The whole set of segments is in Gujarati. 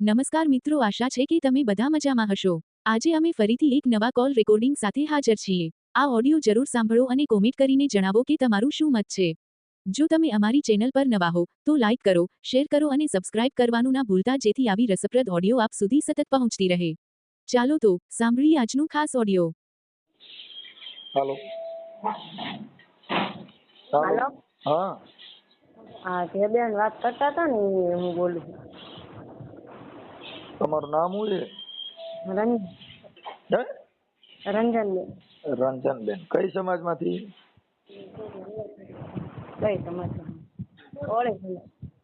નમસ્કાર મિત્રો, આશા છે કે તમે બધા મજામાં હશો। આજે અમે ફરીથી એક નવા કોલ રેકોર્ડિંગ સાથે હાજર છીએ। આ ઓડિયો જરૂર સાંભળો અને કોમેન્ટ કરીને જણાવો કે તમારું શું મત છે। જો તમે અમારી ચેનલ પર નવા હો તો લાઇક કરો, શેર કરો અને સબસ્ક્રાઇબ કરવાનું ના ભૂલતા, જેથી આવી રસપ્રદ ઓડિયો આપ સુધી સતત પહોંચતી રહે। ચાલો તો સાંભળીએ આજનું ખાસ ઓડિયો। હાલો હાલો હા હા જે બેન વાત કરતા હતા ને એ હું બોલું છું। તમારું નામ શું છે? હે? રંજનબેન। રંજનબેન, કઈ સમાજમાંથી? કઈ સમજ ઓળે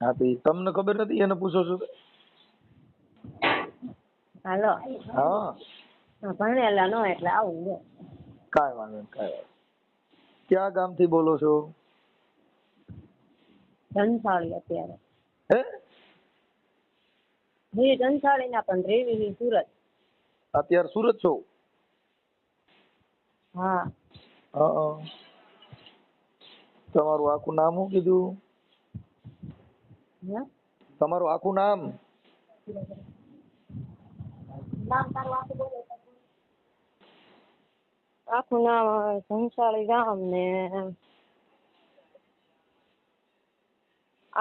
હા તો તમને ખબર નથી, એને પૂછો છો? હાલો હા ભણેલા નો એટલે આવું છે। કાંઈ વાંધો નહીં, કાંઈ વાંધો નહીં। ક્યાં ગામથી બોલો છો? ધનસાળી અત્યારે હે? ધનસાળી ના પણ રેવી સુરત। અત્યારે સુરત છો? હા હા તમારું આખું નામ શું કીધું? હે? તમારું આખું નામ? નામ તારું આખું બોલો। આખું નામ ધનસાળી ગામ ને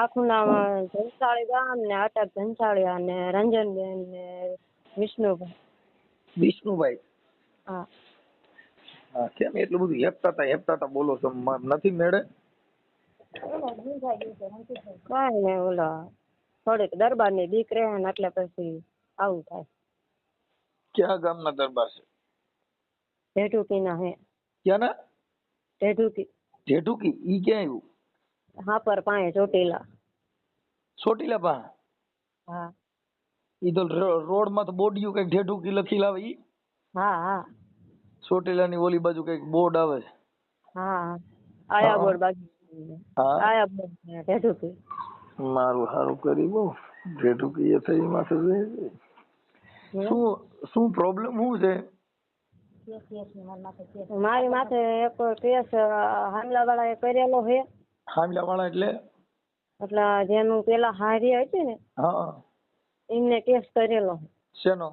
આખું નામ ધનસાળી ગામ ને અટક ધનસાળિયા ને રંજનબેન ને વિષ્ણુભાઈ। વિષ્ણુભાઈ? હા હા, કેમ એટલું બધું હેપતા બોલો છો? નથી મેળે? કાંઈ નહીં, ઓલા થોડીક દરબાર ની દીક રહે ને એટલે પછી આવું થાય। ક્યાં ગામના દરબાર છે? ઢેઢુકી ના હે। ક્યાંના? ઢેઢુકી જેઠુકી? ઈ ક્યાં આવ્યું? હાપર પાસે ચોટીલા। ચોટીલા પાસે? હા ઈ તો રોડ માં તો બોર્ડિયું કઈક ઢેઢુકી લખી લાવે ઈ? હા હા ચોટીલા ની ઓલી બાજુ કઈક બોર્ડ આવે છે। હા આયા બોર્ડ બાજુ હા આયા બોર્ડ ઢેઢુકી। મારું સારું કરી બહુ ઢેઢુકી એ થઈ માથે શું શું પ્રોબ્લેમ શું છે? મારી માથે એક કેસ હામલા વાળા એ કરેલો છે। હામલા વાળા એટલે? એટલે જેનું પેલા હારી હતી ને હા એમને કેસ કરેલો છે। શેનો?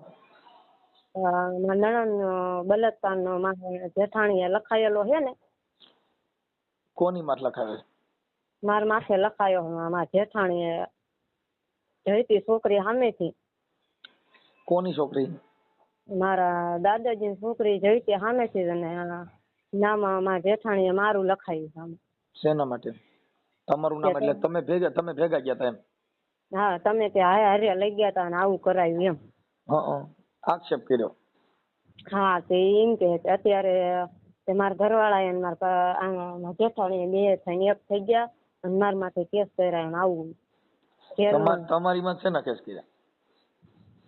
નણંદ બલાત્કાર નો મારા જેઠાણીએ લખાયેલો છે ને। કોની માથે લખાવે? મારા માથે લખાયો મારા જેઠાણીએ જઈતી છોકરી સામેથી। કોની છોકરી? મારા દાદાજીની છોકરી જઈતી સામેથી અને નામ મારા જેઠાણીએ મારું લખાયું સામે। શેના માટે? તમારું નામ એટલે તમે ભેગા ગયા હતા એમ? હા, તમે તે હારે લઈ ગયા હતા અને આવું કરાયું એમ। હા, આક્ષેપ કર્યો? હા તે એમ કે અત્યારે મારા ઘરવાળા ને મારા જેઠાણી બે થઈને એક થઈ ગયા અને મારા માથે કેસ કર્યા ને આવું। તમારી માં શેના કેસ કર્યા?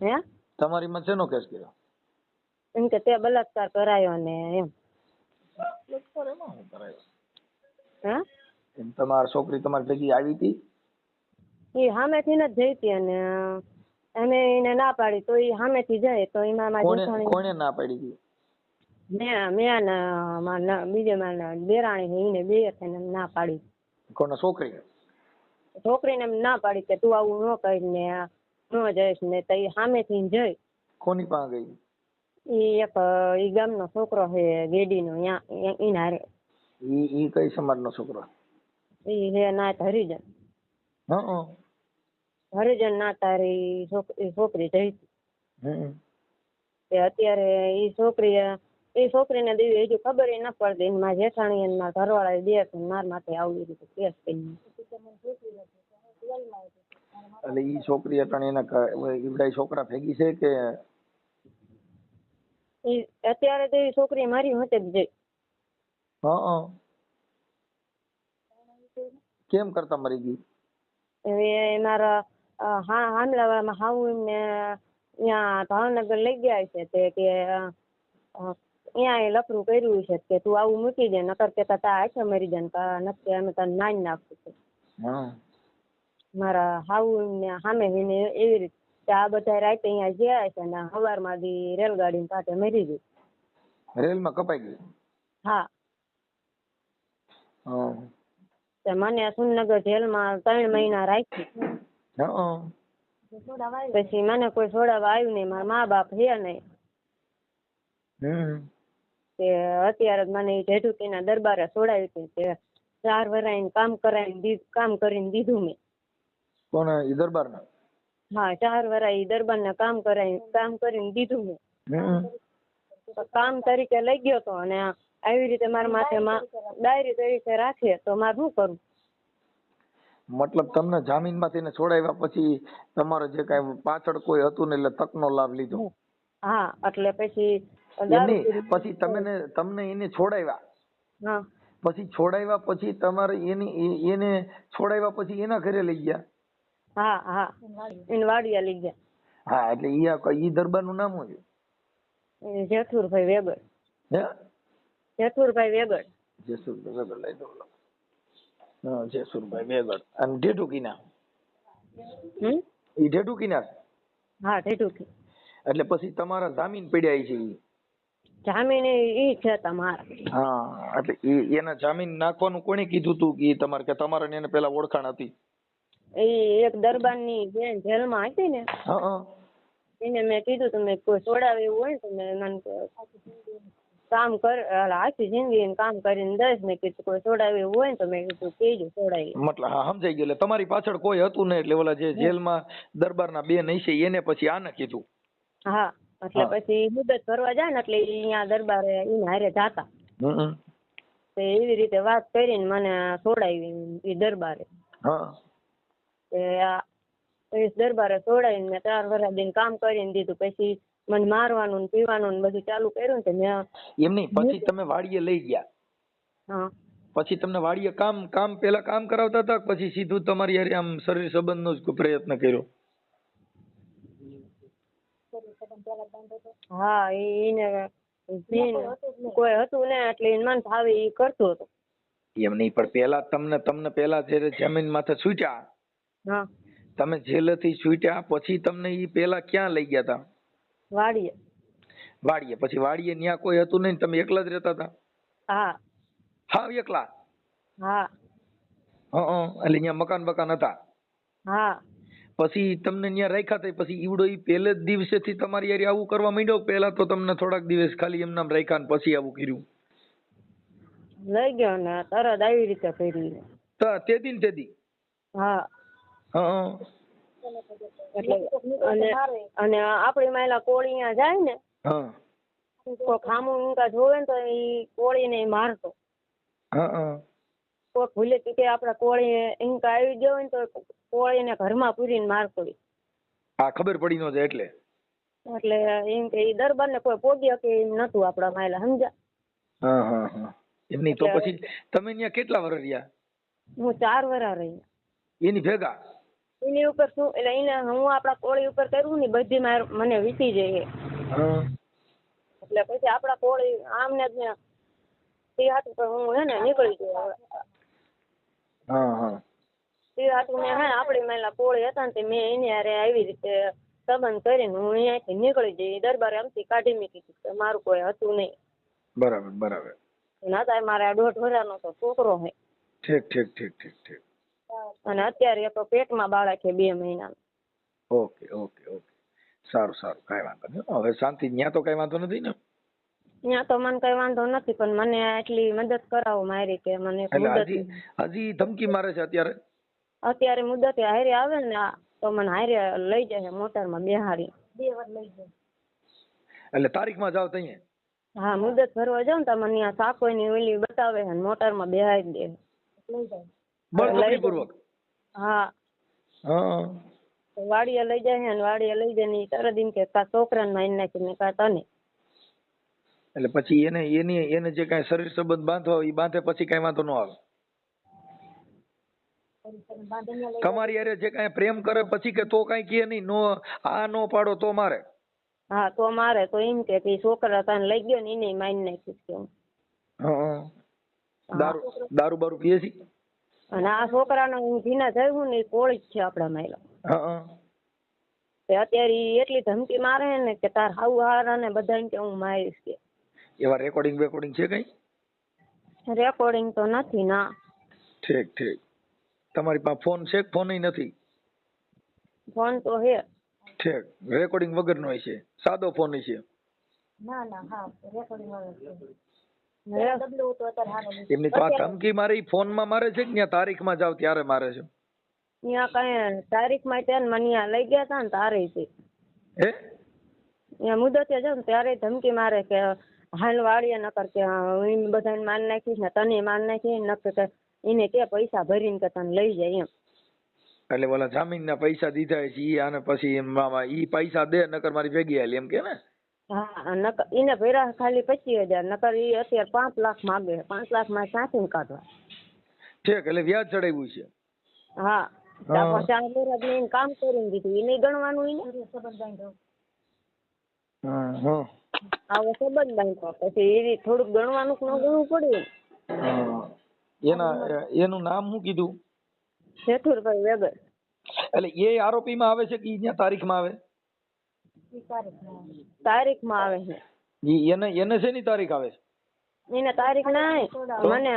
હે? તમારી માં શેનો કેસ કર્યો? એમ કે તે બલાત્કાર કરાયો ને એમ। બલાત્કાર એમાં શું કરાયો? હે? એમ તમારી છોકરી તમારી ભેગી આવી હતી? એ સામેથી જ જઈતી અને અમે એને ના પાડી તો એ સામેથી જાય તો એમાં મારા જેઠાણી કોણે ના પાડી હતી? મેં બીજે મારા દેરાણી એને બે થઈને ના પાડી। કોને? છોકરી? છોકરીને એમ ના પાડી કે તું આવું ન કરી ને ન જઈશ ને તો એ સામેથી જઈ। કોની પાસે ગઈ? એક ઈ ગામનો છોકરો છે ગેડીનો ઈને હારે। ઈ કઈ સમાજનો છોકરો? ઈ હે નાત હરિજન। હા હરિજન ના તારી છોકરી જઈ અત્યારે ઈ છોકરીને દેવી હજુ ખબર ન પડતી મારા જેઠાણી અને મારા ઘરવાળા બે મારા માટે આવી રીતે કેસ કરી। એટલે ઈ છોકરી અટાણે એના છોકરા ભેગી છે કે? અત્યારે તો એ છોકરી મારી હોતે જ જઈ। હા કેમ કરતા મરી ગઈ? હવે મારા હામલામાં હાઉ ને ત્યાં ભાવનગર લઈ ગયા છે તે કે અહીંયા લફરું કર્યું છે કે તું આવું મૂકી દે નકર કે તા આખે મરી જાય નક્કી અમે તને મારી નાખશું। મારા હાઉ ને સામે એવી રીતે આ બધા રાતે અહીંયા ગયા છે ને સવારમાં રેલગાડી કાંઠે મરી ગઈ। રેલમાં કપાઈ ગઈ? હા મને સુનગર જેલમાં 3 મહિના રાખી। પછી મને કોઈ છોડાવવા આવ્યું નહીં, મારા મા બાપ હે નહીં. તે અત્યારે જ મને જેઠુકીના દરબારે છોડાવી હતી. તે 4 વર્ષ કામ કરીને દીધું મેં. કોણ ઈ દરબારના? હા, 4 વર્ષ દરબારના કામ કરીને દીધું મેં. કામ તરીકે લઈ ગયો તો અને આવી રીતે મારા માથે ડાયરી તરીકે રાખે તો મારે શું કરવું? મતલબ તમને જામીનમાં તેને છોડાવ્યા પછી તમારે જે કઈ પાછળ કોઈ હતું ને એટલે તકનો લાભ લીધો? હા, એટલે પછી પછી તમને એને છોડાવ્યા. હા, પછી છોડાવ્યા પછી તમારે એને છોડાવ્યા પછી એના ઘરે લઈ ગયા? હા હા, એને વાડિયા લઈ ગયા. હા, એટલે ઈ દરબારનું નામ શું છે? જેઠુરભાઈ વેગડ. હે? જેસુરભાઈ વેગડ લઈ દો. હા, જેસુરભાઈ વેગડ. અને ઢેઢુકીના? ઈ ઢેઢુકીના? હા, ઢેઢુકી. એટલે પછી તમારા જામીન પડ્યા છે ઈ? જામીન ઈ છે તમારા. હા, એટલે એના જામીન નાખવાનું કોણે કીધું તું કે તમારે એને પેલા ઓળખાણ હતી? એ એક દરબારની બેન જેલમાં હતી ને, એને મેં કીધું તમે કોઈ છોડાવે એવું હોય તો મને કામ આખી જિંદગી કામ કરીને દઈશ. મેં કીધું કોઈ છોડાવે એવું હોય તો મેં કીધું કહેજો છોડાવી. મતલબ હા, સમજાઈ ગયું. એટલે તમારી પાછળ કોઈ હતું ને એટલે ઓલા જે જેલમાં દરબારના બેન હશે એને પછી આને કીધું? હા, એટલે પછી મુદત ભરવા જાય ને એટલે અહીંયા દરબારે એને હારે જાતા. એવી રીતે વાત કરીને મને છોડાવી એ દરબારે. દરબારે છોડાવીને મેં 4 વર્ષ દિન કામ કરીને દીધું. પછી મને મારવાનું ને પીવાનું ને બધું ચાલુ કર્યું ને મેં એમ નહીં. પછી તમે વાડીએ લઈ ગયા? હા. પછી તમને વાડીએ પેલા કામ કરાવતા હતા પછી સીધું તમારી હારે આમ શરીર સંબંધનો જ પ્રયત્ન કર્યો? હા, એને કોઈ હતું ને એટલે એને મન ફાવે એ કરતો હતો. એમ નહીં, પણ પેલા તમને પેલા જયારે જમીન માથે છૂટ્યા, તમે જેલેથી છૂટ્યા પછી તમને ઈ પેલા ક્યાં લઈ ગયા હતા? વાડીએ. પછી વાડીએ ન્યા કોઈ હતું નહીં, તમે એકલા જ રહેતા હતા? હા. હાવ એકલા? હા. એટલે ન્યા મકાન હતા? હા. પછી તમને ન્યા રાખ્યા હતા પછી ઈવડો ઈ પહેલે જ દિવસેથી તમારી હારે આવું કરવા માંડ્યો? પેલા તો તમને થોડાક દિવસ ખાલી એમ નામ રાખ્યા ને પછી આવું કર્યું? લઈ ગયો ને તરત આવી રીતે કરી. તેદી? હા. એટલે અને આપડી માયલા કોળીયા જાય ને, કોઈ ખામું ઊંકા જોવે ને તો ઈ કોળીને મારતો. કોઈ ભૂલે કે આપડા કોળી ઈંકા આવી ગયો હોય ને તો કોળીને ઘરમાં પૂરીને મારતો. હા, ખબર પડી નો જાય એટલે એમ કે ઈ દરબારને કોઈ પોગ્યા કે એમ નતું આપડા માયલા, સમજ્યા? એમની તો પછી તમે ત્યાં કેટલા વર્ષ રહ્યા? હું 4 વર્ષ રહી. એની ભેગા? એની ઉપર શું એટલે એને હું આપડા કોળી ઉપર કરું ને બધી મને વીતી જાય. એટલે પછી આપડા કોળી આમને જ તે હાથું પર હું હે ને નીકળી ગયો. તે હાથું મેં હે આપડી માયલા કોળી હતા ને તે મેં એની હારે આવી રીતે સંબંધ કરીને હું અહીંયાથી નીકળી જઈ. દરબારે આમથી કાઢી મૂકી દીધું, મારું કોઈ હતું નહીં. બરાબર. ના મારે 1.5 વર્ષનો તો છોકરો હે. ઠીક. અને અત્યારે એક પેટમાં બાળક છે 2 મહિનાનું. ઓકે. સારું, કઈ વાંધો નહીં. હવે શાંતિ. ન્યા તો કઈ વાંધો નથી ને? ત્યાં તો મને કઈ વાંધો નથી, પણ મને આટલી મદદ કરાવો મારી કે મને હજી ધમકી મારે છે અત્યારે મુદત હારે આવે ને તો મને હારે લઈ જાય મોટરમાં બેહાડી. 2 વાર લઈ જાય. એટલે તારીખમાં જાવ તઈએ? હા, મુદત ભરવા જાવ ને તો મને ત્યાં સાકોઈની ઓલી બતાવે ને મોટરમાં બેહાડી દે. લઈ જાય બળજબરીપૂર્વક? હા. વાડીએ લઈ જાય ને વાડીએ લઈ જાય ને તરત એમ કે કા છોકરાને મારી નાખીને કા તને. એટલે પછી એને જે કઈ શરીર સંબંધ બાંધવા એ બાંધે પછી કઈ વાંધો ન આવે? તમારી હારે જે કઈ પ્રેમ કરે પછી કે તો કઈ કે નહીં? નો પાડો તો મારે? હા, તો મારે તો એમ કે છોકરા તને લઈ ગયો ને એને મારી નાખીશ કે. દારૂ બારૂ પીએ છે? અને આ છોકરાને હું ભીના થયું ને એ કોળી જ છે આપડા માયલા. અત્યારે એટલી ધમકી મારે ને કે તાર હાવ હારા ને બધા કે હું મારીશ કે. એવા રેકોર્ડિંગ છે કઈ? રેકોર્ડિંગ તો નથી ના. ઠીક. તમારી પાસે ફોન છે કે ફોન નથી? ફોન તો હે. ઠીક, રેકોર્ડિંગ વગરનો હશે, સાદો ફોન હશે. એમની તો આ ધમકી મારે ફોનમાં મારે છે કે ત્યાં તારીખમાં જાવ ત્યારે મારે છે? ત્યાં કઈ તારીખમાં ત્યાં મને ત્યાં લઈ ગયા હતા ને તારે છે. હે? ત્યાં મુદતે જાવ ને ત્યારે ધમકી મારે કે હાલ વાળીએ નકર કે હું બધાને માર નાખીશ ને તને માર નાખી નકર કે એને કે પૈસા ભરીને કે તને લઈ જાય એમ. એટલે ઓલા જામીનના પૈસા દીધા છે ઈ આને પછી ઈ પૈસા દે નકર મારી ભેગી હાલી એમ કે ને? હા, નકર એને ભર્યા ખાલી 25,000 નકર ઈ અત્યારે 5 લાખ માંગે. 5 લાખ માં ક્યાંથી કાઢવા? ઠીક, એટલે વ્યાજ ચડાવ્યું છે? હા, પછી 4 વર્ષ એને કામ કરીને દીધું. એને ગણવાનું એને સંબંધ બાંધ્યો. આવો સંબંધ બાંધ્યો પછી એ થોડુંક ગણવાનું ન ગણવું પડે. એનું નામ શું કીધું? જેઠુરભાઈ વેગર. એટલે એ આરોપીમાં આવે છે કે ઈ ત્યાં તારીખમાં આવે? તારીખમાં આવે છે. એને શેની તારીખ આવે છે? એને તારીખ ના મને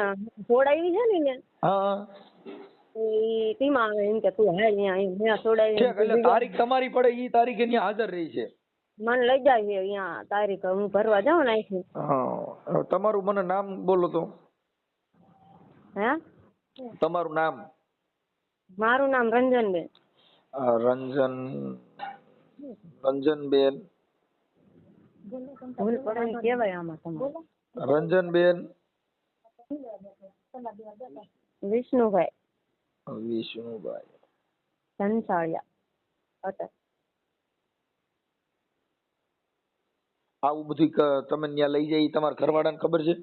છોડાવી છે ને. હા, ઈ ટીમાં આવે એમ કે તું હાલ ત્યાં મેં છોડાવી. એટલે તારીખ તમારી પડે ઈ તારીખે ત્યાં હાજર રહી છે? મને લઈ જાય છે અહીંયા તારીખ હું ભરવા જાઉં ને અહીંથી. હા, તમારું મને નામ બોલો તો. હે? તમારું નામ? મારું નામ રંજનબેન. રંજનબેન. ભૂલ પડે ને કહેવાય આમાં તમારે. રંજનબેન વિષ્ણુભાઈ. વિષ્ણુભાઈ ધનસાળિયા. આવું બધું તમે ત્યાં લઈ જાય તમારા ઘરવાળાને ખબર છે?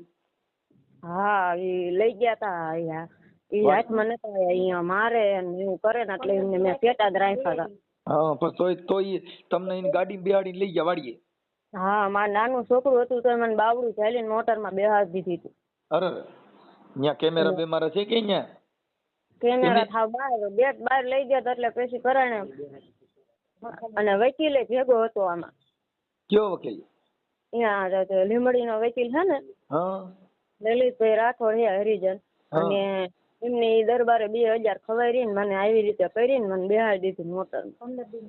હા, એ લઈ ગયા તા અહીંયા. એ હાથમાં નતા અહીંયા મારે એવું કરે ને એટલે એમને મેં પેટા જ રાખ્યા હતા. હા, પણ તોય તમને એની ગાડી બેહાડીને લઈ ગયા વાડીએ? હા, મારું નાનું છોકરું હતું તો મને બાવડું ચાલીને મોટરમાં બેહાડી દીધી હતી. અરે, ત્યાં કેમેરા બેમારા છે કે અહીંયા? કેમેરા થાવ બહાર લઈ ગયા એટલે પછી કરાણે. અને વકીલે ભેગો હતો આમાં. કયો વકીલ? અહીંયા લીમડીનો વકીલ છે ને, લલિતભાઈ રાઠોડ છે હરિજન. અને એમને ઈ દરબારે 2,000 ખવાઈને મને આવી રીતે કરીને મને બેહાડી દીધી મોટર. 15 દી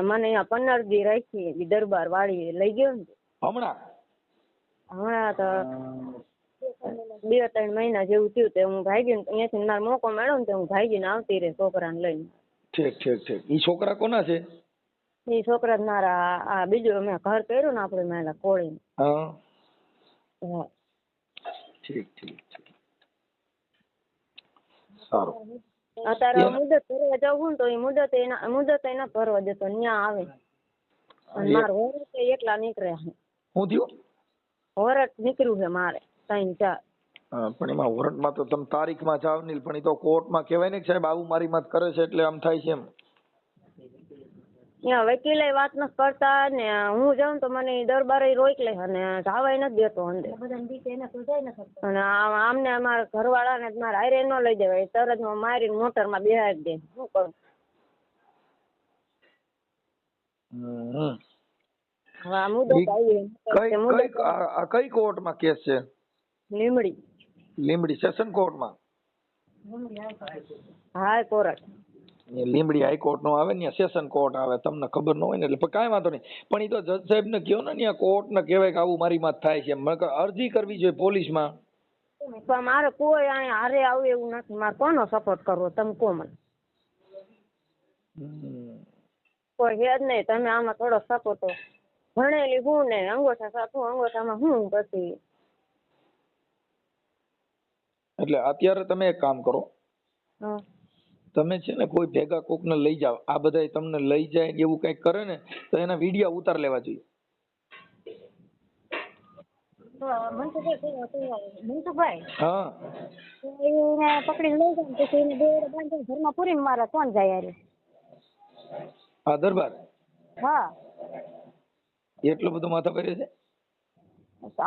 મને અહીંયા 15 દી રાખી દરબાર વાળી લઈ ગયો ને. હમણાં તો 2-3 મહિના જેવું થયું તે હું ભાગીને અહીંયાથી મારો મોકો મળ્યો ને તો હું ભાગીને આવતી રહી છોકરાને લઈને. ઠીક. ઈ છોકરા કોના છે? એ છોકરા મારા આ બીજું મેં ઘર કર્યું ને આપણે મેલા કોળીને. હા, ઠીક. સારું. અત્યારે મુદત ભરવા જવું તો એ મુદત એના ભરવા દેતો ત્યાં આવે. અને મારે હોરત એકલા નીકળ્યા છે. શું થયું? હોરત નીકળ્યું છે મારે 3-4. પણ એમાં હોરટમાં તો તમે તારીખમાં જાવ નહીં, પણ એ તો કોર્ટમાં કહેવાય ને કે સાહેબ આવું મારી મત કરે છે એટલે આમ થાય છે એમ. ત્યાં વકીલે વાત નથી કરતા ને હું જાઉં તો મને દરબારે રોક લે અને જવાય નથી દેતો અંદર. અને આમને અમારા ઘરવાળાને મારા હારે ન લઈ જવાય, તરત મારીને મોટરમાં બેહાડી દે. શું કરું? હા, મુદત આવી. કઈ કોર્ટમાં કેસ છે? લીંબડી સેશન કોર્ટમાં? હા, કોર્ટ. લીંબડી હાઈકોર્ટ નો આવે ને સેશન કોર્ટ આવે, તમને ખબર ન હોય ને એટલે કઈ વાંધો નહીં. પણ એ તો જજ સાહેબ ને કહો ને ત્યાં કોર્ટ ને કહેવાય કે આવું મારી માં થાય છે, અરજી કરવી જોઈએ પોલીસમાં. પણ મારે કોઈ અહીંયા હારે આવું એવું નથી. મારે કોનો સપોર્ટ કરવો તમે કહો મને? કોઈ છે જ નહીં. તમે આમાં થોડો સપોર્ટ ભણેલી હું ને અંગોઠા સાચું અંગોઠામાં હું પછી. એટલે અત્યારે તમે એક કામ કરો, તમે છે ને કોઈ ભેગા કોક ને લઈ જાવ. આ બધા તમને લઈ જાય એવું કઈક કરે ને તો એના વિડીયો ઉતાર લેવા જોઈએ. મનસુખભાઈ, હા, એને પકડીને લઈ જાય પછી એને દોરડે બાંધીને ઘરમાં પૂરીને મારે કોણ જાય યાર? હા, દરબાર. હા, એટલો બધો માથા પડે છે?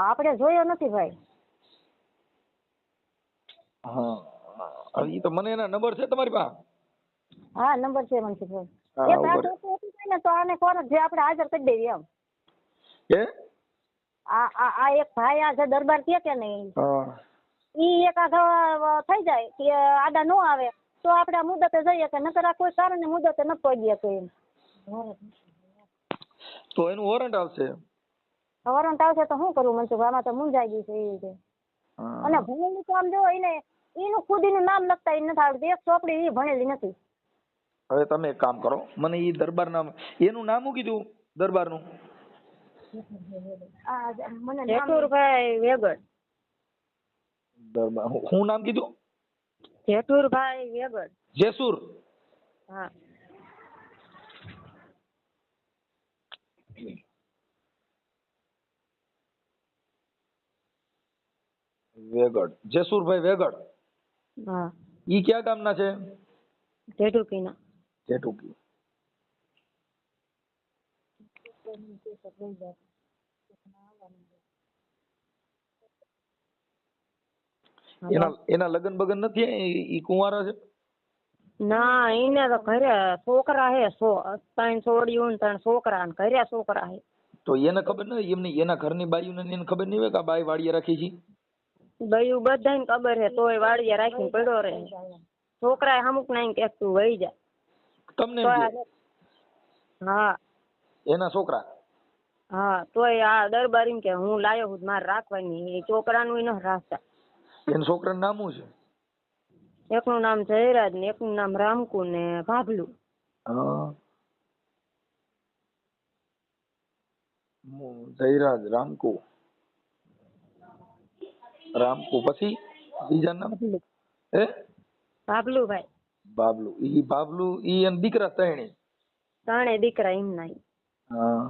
આપણે જોયો નથી ભાઈ. હા, એ તો મને એના નંબર છે તમારી પાસે? હા, નંબર છે મનસુખભાઈ. એ વાત ને તો આને કોણ જે આપણે હાજર કરી દેવી એમ. કે આ એક ભાઈ આ જે દરબાર કે નહીં, ઈ એક આખા થઈ જાય કે આડા નો આવે તો આપણે આ મુદતે જઈએ કે નકર આ કોઈ કારણે મુદતે ન પહોંચીએ તો એમ તો એનું વોરંટ આવશે. વોરંટ આવશે તો શું કરવું મનસુખ? આમાં તો મૂંઝાઈ ગઈ છે એ રીતે. અને ભણેલી તો આમ જો એને એનું ખુદીનું નામ લખતા એ નથી આવડતું. એક ચોપડી એ ભણેલી નથી. હવે તમે એક કામ કરો, મને એ દરબાર નામ, એનું નામ શું કીધું દરબારનું? જેઠુરભાઈ વેગડ. દરબાર શું નામ કીધું? જેઠુરભાઈ વેગડ. જેસુર? હા. વેગડ, જેસુરભાઈ વેગડ. હા. ઈ ક્યાં ગામના છે? જેઠુકીના. જેઠુકી. એના લગન બગન નથી? ઈ કુંવારા છે? ના, એને તો ઘરે છોકરા હે, 3 છોડીયું ને 3 છોકરા ને ઘરે છોકરા હે. તો એને ખબર નથી એમને? એના ઘરની બાયુને એને ખબર નહીં હોય કે આ બાઈ વાડીએ રાખી છે? બાયું બધાને ખબર હે, તોય વાડીએ રાખીને પડ્યો રહે. છોકરા અમુક નાઈ કે તું વહી જા. તમને? હા. એના છોકરા? હા. તોય આ દરબારી કે હું લાયો હું મારે રાખવાની. એ છોકરાનું ન રાખતા. એના છોકરાનું નામ શું છે? એકનું નામ જયરાજ ને એકનું નામ રામકુ ને ભાભલું. જયરાજ, રામકુ. રામકુ પછી બીજા નામ? હે? ભાભલુભાઈ. બાબલું. ઈ બાબલું ઈ એન દીકરા ત્રણે દીકરા એમના. હા.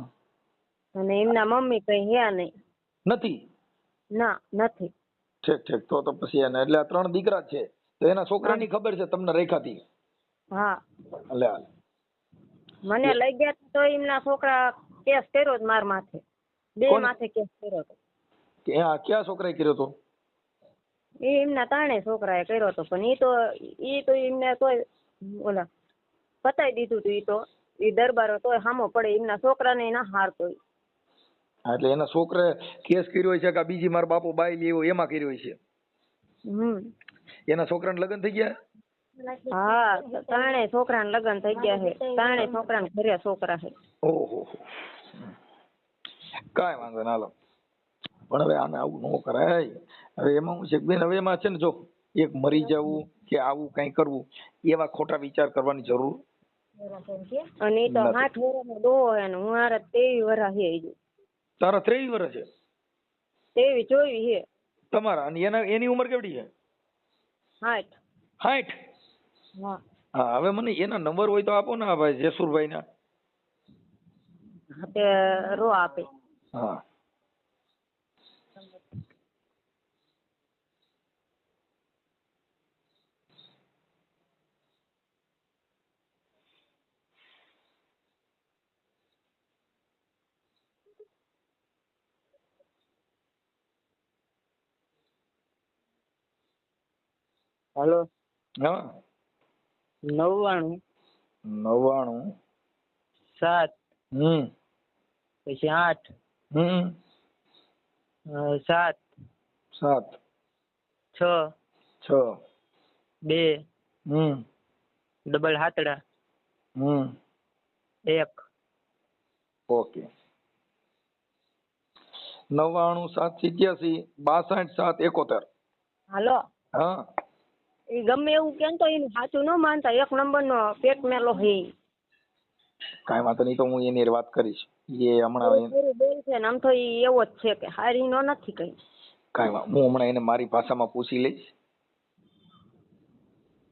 અને એમના મમ્મી કઈ હે નહીં. નથી? ના, નથી. ઠીક ઠીક. તો પછી એને એટલે 3 દીકરા છે. તો એના છોકરાની ખબર છે તમને રેખાથી? હા. લે મને લઈ ગયા તો એમના છોકરા કેસ કર્યો માર માથે. 2 માથે કેસ કર્યો તો. કે આ ક્યાં છોકરાએ કર્યો તો? એ એમના 3 છોકરાએ કર્યો તો. પણ ઈ તો એમને તોય ઓલા પતાઈ દીધું તું. ઈ તો ઈ દરબારો તોય સામો પડે. એમના છોકરાને ના હારતો. એટલે એના છોકરાએ કેસ કર્યો છે કે બીજી મારા બાપુ બાઈ લેવો એમાં કર્યો છે? એના છોકરાને લગ્ન થઈ ગયા? હા, 3 છોકરાને લગ્ન થઈ ગયા છે. 3 છોકરાને ઘરે છોકરા છે. ઓહો. કાંઈ વાંધો ના. હાલો. પણ હવે આને આવું ન કરાય. હવે એમાં હું છે બેન, હવે એમાં છે ને જો એક મરી જવું કે આવું કઈ કરવું એવા ખોટા વિચાર કરવાની જરૂર. અને એ તો 8 વર્ષનો ડોહો હે ને હું હારે 23 વર્ષ હે. તારા 23 વર્ષ છે? 23 24 હે તમારા. અને એની ઉંમર કેવડી છે? 60. 60? હા. હા. હવે મને એના નંબર હોય તો આપો ને આ ભાઈ જેસુરભાઈ ના. તે રો આપે. હા. हेलो. हाँ. 99 7 પછી 8 7 7 6 2 ડબલ હાતડા 1. ઓકે. 99 7 87 62 7 71. હાલો. હા. એ ગમે એવું કેમ તો એનું સાચું ન માનતા. 1 નંબરનો પેટ મેલો હે. કાંઈ વાંધો નહીં, તો હું એની વાત કરીશ. એ હમણાં બોલ છે ને આમ તો ઈ એવો જ છે કે હારી નો નથી કઈ. કાંઈ વાંધો, હું હમણાં એને મારી ભાષામાં પૂછી લઈશ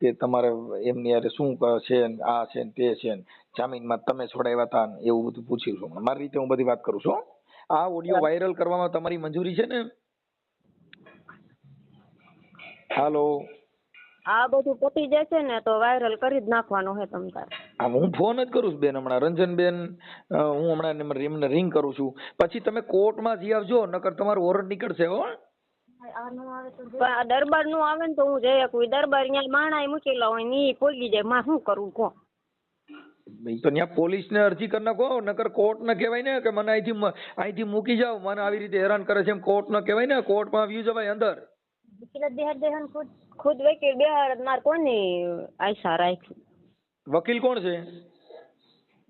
કે તમારે એમની યારે શું છે ને આ છે ને તે છે ને જામીનમાં તમે છોડાવ્યા હતા ને એવું બધું પૂછ્યું છું. મારી રીતે હું બધી વાત કરું છું. આ ઓડિયો વાયરલ કરવામાં તમારી મંજૂરી છે ને? હાલો. આ બધું પતી જશે ને તો વાયરલ કરી જ નાખવાનો છે તમ તાર. હા, હું ફોન જ કરું છું બેન હમણાં. રંજનબેન, હું હમણાં એમને રિંગ કરું છું. પછી તમે કોર્ટમાં જઈ આવજો, નકર તમારું વોરંટ નીકળશે. હો. દરબાર નું આવે ને તો હું જઈ શકું. દરબાર અહીંયા માણા મૂકેલા હોય ને ઈ પોગી જાય. માં શું કરવું કહો? તો ત્યાં પોલીસ ને અરજી કરી નાખો. નકર કોર્ટ ને કહેવાય ને કે મને અહીંથી મૂકી જાવ, મને આવી રીતે હેરાન કરે છે એમ કોર્ટ ને કહેવાય ને. કોર્ટમાં વ્યુ જવાય અંદર. ખુદ વકીલ બેહાડ માર કોની આશા રાખી. વકીલ કોણ છે?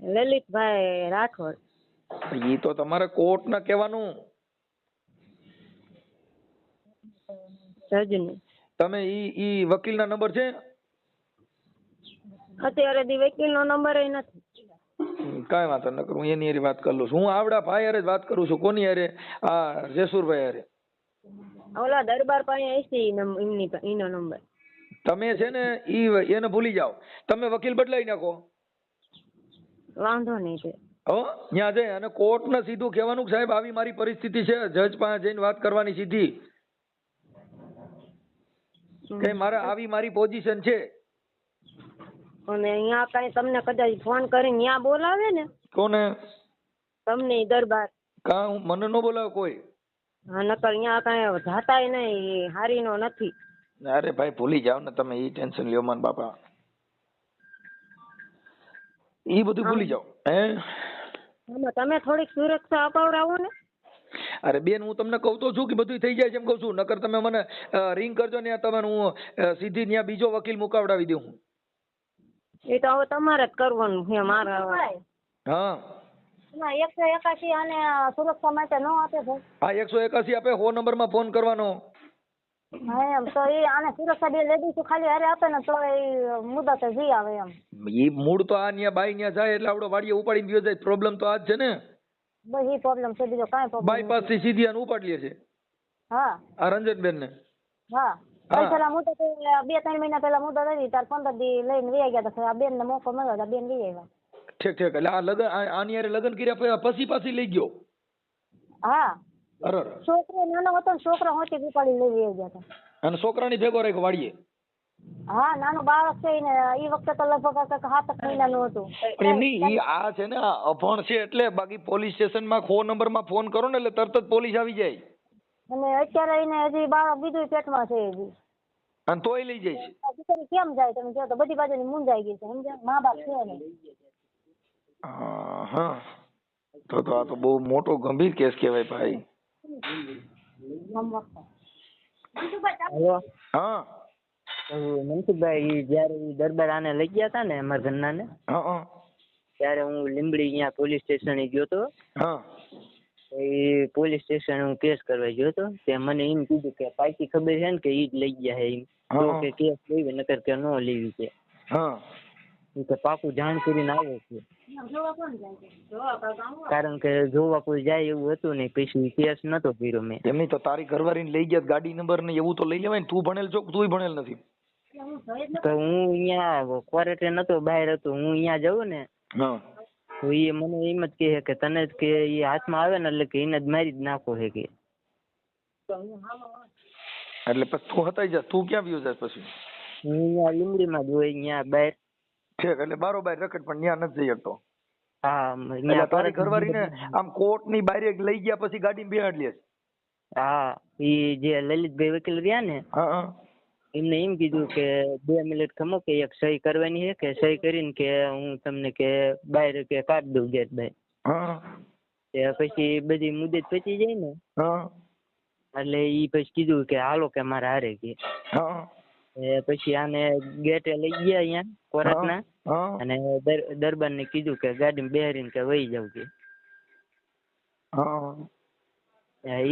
લલિતભાઈ રાઠોડ. ઈ તો તમારે કોર્ટ ના કહેવાનું. જજની તમે ઈ વકીલ ના નંબર છે? અત્યારે દી વકીલ નો નંબર નથી. કાંઈ વાંધો ન કરું, એની હારે વાત કરી લઉં છું. હું આવડા ભાઈ હારે જ વાત કરું છું. કોની હારે? આ જેસુરભાઈ હારે. ઓલા દરબાર પાસે આઈસી એમની એનો નંબર. તમે છે ને એને ભૂલી જાઓ. તમે વકીલ બદલાઈ નાખો. વાંધો નહીં. હો ત્યાં જઈ અને કોર્ટ ને સીધું કહેવાનું કે સાહેબ આવી મારી પરિસ્થિતિ છે, જજ પાસે જઈને વાત કરવાની સીધી કે મારે આવી મારી પોઝિશન છે. અને અહીંયા કઈ તમને કદાચ ફોન કરીને ત્યાં બોલાવે ને. કોને? તમને દરબાર. કા મને ન બોલાવે કોઈ? હા, નકર અહીંયા કઈ જાતાય નહીં, હારીનો નથી. અરે ભાઈ ભૂલી જાવ ને તમે, ઈ ટેન્શન લ્યો માન બાપા, ઈ બધું ભૂલી જાવ. તમે થોડીક સુરક્ષા અપાવડાવો ને. અરે બેન, હું તમને કહું તો છું કે બધું થઈ જાય છે એમ કહું છું. નકર તમે મને રિંગ કરજો ને તમે, હું સીધી ત્યાં બીજો વકીલ મુકાવડાવી દઉં. એ તો હવે તમારે જ કરવાનું છે મારે. હા 181 અને સુરક્ષા માટે ન આપે ભાઈ? હા 181 આપે. 100 નંબર માં ફોન કરવાનો. હા એમ તો એ આને સુરક્ષા બે લેડીઝ ખાલી હારે આપે ને તો એ મુદત જઈ આવે એમ. ઈ મૂળ તો આ ન્યા બાઈ ન્યા જાય એટલે આપડો વાડીએ ઉપાડીને ગયો જાય. પ્રોબ્લેમ તો આ જ છે ને. બસ ઈ પ્રોબ્લેમ છે, બીજો કાંઈ પ્રોબ્લેમ. બાયપાસ થી સીધી આને ઉપાડી લે છે. હા આ રંજનબેન ને. હા પેલા મુદત 2-3 મહિના પેલા મુદત હતી તાર 15 દી લઈને વહી ગયા તો આ બેન ને મોકો મળ્યો તો બેન વહી આવ્યા. ઠીક ઠીક. એટલે આ લગન આની હારે લગન કર્યા પછી પાછી લઈ ગયો? હા. અરે છોકરો નાનો હતો ને છોકરો હોતી ઉપાડી લઈ વહી ગયા હતા. અને છોકરાની ભેગો રાખ્યો વાડીએ? હા, નાનું બાળક છે ને ઈ વખતે તો લગભગ 7 મહિનાનું હતું. પણ એમની ઈ આ છે ને અભણ છે એટલે. બાકી પોલીસ સ્ટેશન માં 100 નંબર માં ફોન કરો ને એટલે તરત જ પોલીસ આવી જાય. અને અત્યારે એને હજી બાળક બીજું પેટમાં છે હજી. અને તોય લઈ જાય છે. દીકરી કેમ જાય તમે કહો તો બધી બાજુની મૂંઝાઈ ગઈ છે સમજ્યા. મા બાપ છે ને. હા તો આ તો બહુ મોટો ગંભીર કેસ કહેવાય ભાઈ. હેલો. હા મનસુખભાઈ, જયારે દરબાર આને લઈ ગયા હતા ને અમારા ઘરના ને, ત્યારે હું લીંબડી અહીંયા પોલીસ સ્ટેશન ગયો તો. એ પોલીસ સ્ટેશન હું કેસ કરવા ગયો તો. તે મને એમ કીધું કે પાકી ખબર છે ને કે ઈ જ લઈ ગયા છે એમ. તો કે કેસ લેવી નકર કે ન લેવી છે. કે પાકું જાણ કરીને આવો છે. કારણ કે જોવા કોઈ જાય એવું હતું ને, પછી કેસ નતો કર્યો મેં. એમની તો તારી ઘરવાળીને લઈ ગયા ગાડી નંબર ને એવું તો લઈ લેવાય ને. તું ભણેલ છો? તું ભણેલ નથી? તો હું અહીંયા ક્વોરન્ટાઇન નતો, બહાર હતો. હું અહીંયા જાઉં ને તો એ મને એમ જ કહે કે તને જ કે એ હાથમાં આવે ને એટલે કે એને જ મારી જ નાખો છે કે. એટલે પછી તું હતાઈ જા. તું ક્યાં વ્યો જાય પછી? હું અહીંયા લીંબડીમાં જ હોય, અહીંયા બહાર. ઠીક. એટલે બારોબાર રખડ પણ ત્યાં નથી જઈ શકતો. હા તારી ઘરવાળીને આમ કોર્ટ ની બહાર લઈ ગયા પછી ગાડી બેહાડી લે? હા, એ જે લલિતભાઈ વકીલ રહ્યા ને, એમને એમ કીધું કે 2 મિનિટ ખમો કે એક સહી કરવાની છે કે સહી કરીને કે હું તમને કે બહાર કે કાઢી દઉં ગેટ બહાર. પછી બધી મુદત પચી જાય ને એટલે ઈ પછી કીધું કે હાલો કે મારે હારે કે. પછી આને ગેટે લઈ ગયા અહીંયા કોર્ટના, અને દરબાર ને કીધું કે ગાડીમાં બેહારીને કે વહી જાવ કે.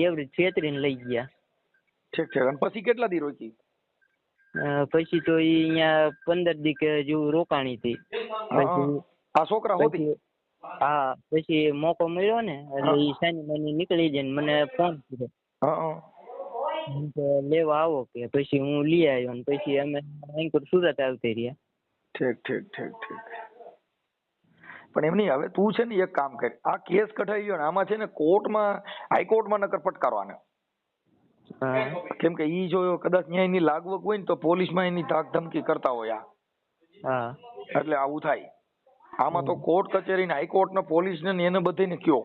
એવડી છેતરીને લઈ ગયા. ઠીક ઠીક. અને પછી કેટલા દી રોકી? પછી તો ઈ અહીંયા 15 દી કે જેવું રોકાણી હતી. પછી આ છોકરા હોતી? હા, પછી મોકો મળ્યો ને એટલે ઈ સાની માની નીકળી જાય ને મને ફોન કર્યો લેવા આવો કે. પછી હું લઈ આવ્યો ને પછી અમે અહીં સુરત આવતી રહ્યા. ઠીક ઠીક ઠીક ઠીક. પણ એમ નહીં, હવે તું છે ને એક કામ કર. આ કેસ કઢાઈ ગયો ને આમાં છે ને કોર્ટમાં, હાઈકોર્ટમાં નકર ફટકારવાના. કેમ કે ઈ જો કદાચ ન્યાય ની લાગવગ હોય ને તો પોલીસમાં એની ધાક ધમકી કરતા હોય આ. એટલે આવું થાય. આમાં તો કોર્ટ કચેરી ને હાઈકોર્ટ ને પોલીસ ને એને બધીને કયો.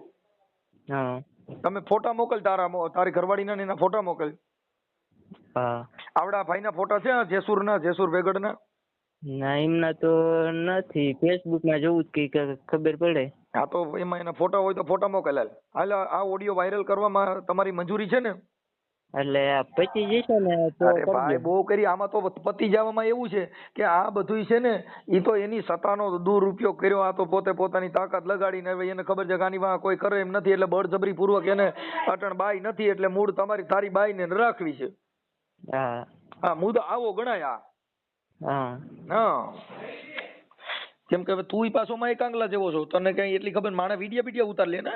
તમે ફોટા મોકલ તારી ઘરવાળી ના એના ફોટા મોકલ. આવડા ભાઈ ના ફોટા છે જેસુર ના, જેસુર વેગડ ના? ના, એમના તો નથી. ફેસબુક માં જોવું જ કે ખબર પડે. હા તો એમાં એના ફોટા હોય તો ફોટા મોકલ. હાલ આ ઓડિયો વાયરલ કરવામાં તમારી મંજૂરી છે ને? એટલે પચી જશે ને તો અરે ભાઈ બહુ કરી આમાં તો પતી જવામાં એવું છે કે આ બધું છે ને ઈ તો એની સત્તાનો દુરુપયોગ કર્યો. આ તો પોતે પોતાની તાકાત લગાડીને હવે એને ખબર છે કે આની વાંહે કોઈ કરે એમ નથી એટલે બળજબરી પૂર્વક એને અટણ બાઈ નથી એટલે મૂળ તારી બાઈને રાખવી છે. હા હા મુદ્દો આવો ગણાય આ. હા હા કેમ કે હવે તું પાછો માં કાંગલા જેવો છો, તને કઈ એટલી ખબર માણે વિડિયા ઉતાર લે ને.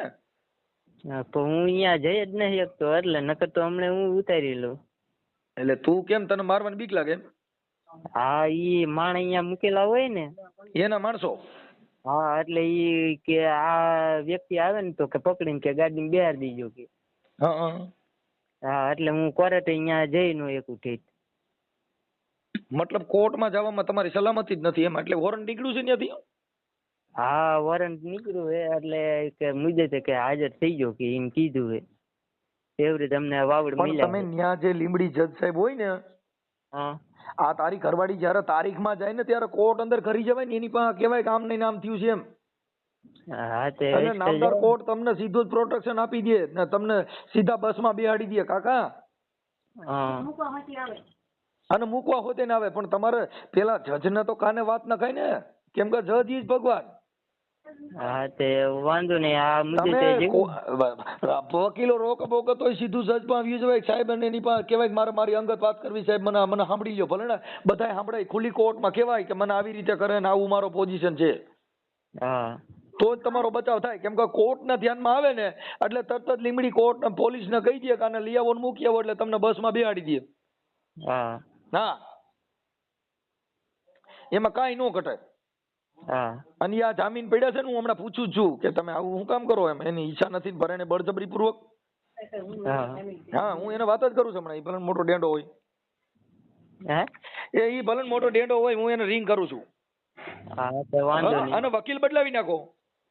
હા, તો હું અહીંયા જઈ જ નહીં શકતો એટલે નકર તો હમણે હું ઉતારી લઉં. એટલે તું કેમ તને મારવાની બીક લાગે? હા ઈ માણ અહીંયા મૂકેલા હોય ને એના માણસો. હા એટલે ઈ કે આ વ્યક્તિ આવે ને તો કે પકડીને કે ગાડીમાં બેહાડી દીજો કે. હા હા એટલે હું કોર્ટે અહીંયા જઈ નો એકું ઠીક. મતલબ કોર્ટમાં જવામાં તમારી સલામતી જ નથી એમ, એટલે વોરંટ નીકળ્યું છે ત્યાંથી? હા વોરંટ નીકળ્યું હે એટલે કે મુદ્દે કે હાજર થઈ ગયો કે એમ કીધું હે. એવી રીતે અમને વાવડ પણ મળ્યા. તમે ન્યા જે લીંબડી જજ સાહેબ હોય ને, હા આ તારી ઘરવાળી જયારે તારીખમાં જાય ને ત્યારે કોર્ટ અંદર કરી જવાય ને એની પાસે કહેવાય કે આમ નહીં નામ થયું છે એમ. હા તે અને નામદાર કોર્ટ તમને સીધું જ પ્રોટેક્શન આપી દે ને તમને સીધા બસમાં બેહાડી દે કાકા. હા અને મૂકવા હોતે ને આવે પણ તમારે પેલા જજને તો કાને વાત ન ખાય ને, કેમ કે જજ ઈ જ ભગવાન. હા તે વાંધો નહીં. આ મુદ્દે તમે વકીલો રોક બોકે તોય સીધું જજ માં આવી જવાય સાહેબ, અને એની પાસે કહેવાય કે મારે મારી અંગત વાત કરવી સાહેબ, મને સાંભળી લ્યો. ભલે ને બધાય સાંભળાય, ખુલ્લી કોર્ટમાં કહેવાય કે મને આવી રીતે કરે ને આવું મારો પોઝિશન છે, હા તો જ તમારો બચાવ થાય. કેમ કે કોર્ટના ધ્યાનમાં આવે ને એટલે તરત જ લીંબડી કોર્ટ પોલીસને કહી દે કે આને લઈ આવો ને મૂકી આવો એટલે તમને બસમાં બેહાડી દે. હા હા એમાં કાંઈ ન ઘટે. હા અને આ જામીન પડ્યા છે ને, હું હમણાં પૂછું જ છું કે તમે આવું શું કામ કરો એમ, એની ઈચ્છા નથી ભરાને બળજબરી પૂર્વક. હા હું એને વાત જ કરું છું હમણાં. એ ભલે મોટો ડેંડો હોય, એ ભલે મોટો ડેંડો હોય, હું એને રિંગ કરું છું. હા તે વાંધો નહીં. અને વકીલ બદલાવી નાખો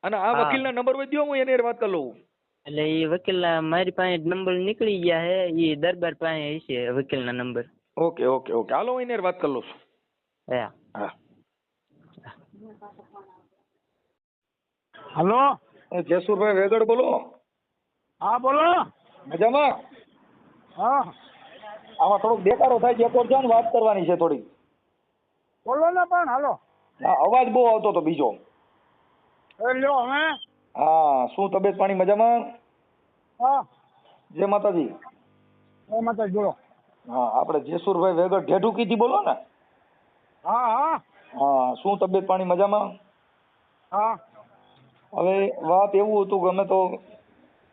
અને આ વકીલના નંબર હોય દો, હું એને વાત કરી લઉં. એટલે એ વકીલના મારી પાસે નંબર નીકળી ગયા હે, એ દરબાર પાસે હશે વકીલના નંબર. ઓકે ઓકે ઓકે હાલો હું એને વાત કરી લઉં છું. હા હા હલો જસુરભાઈ વેગડ બોલો. હા બોલો. મજામાં? હા આમાં થોડોક બેકારો થાય છે, એક વાર વાત કરવાની છે થોડી. બોલો ને પણ. હાલો. હા અવાજ બહુ આવતો હતો બીજો. લ્યો હવે. હા શું તબિયત પાણી મજામાં? હા જય માતાજી. એ માતાજી બોલો. હા આપણે જેસુરભાઈ વેગડ ઢેઢુકીથી બોલો ને? હા હા હા શું તબિયત પાણી મજામાં? હા હવે વાત એવું હતું કે અમે તો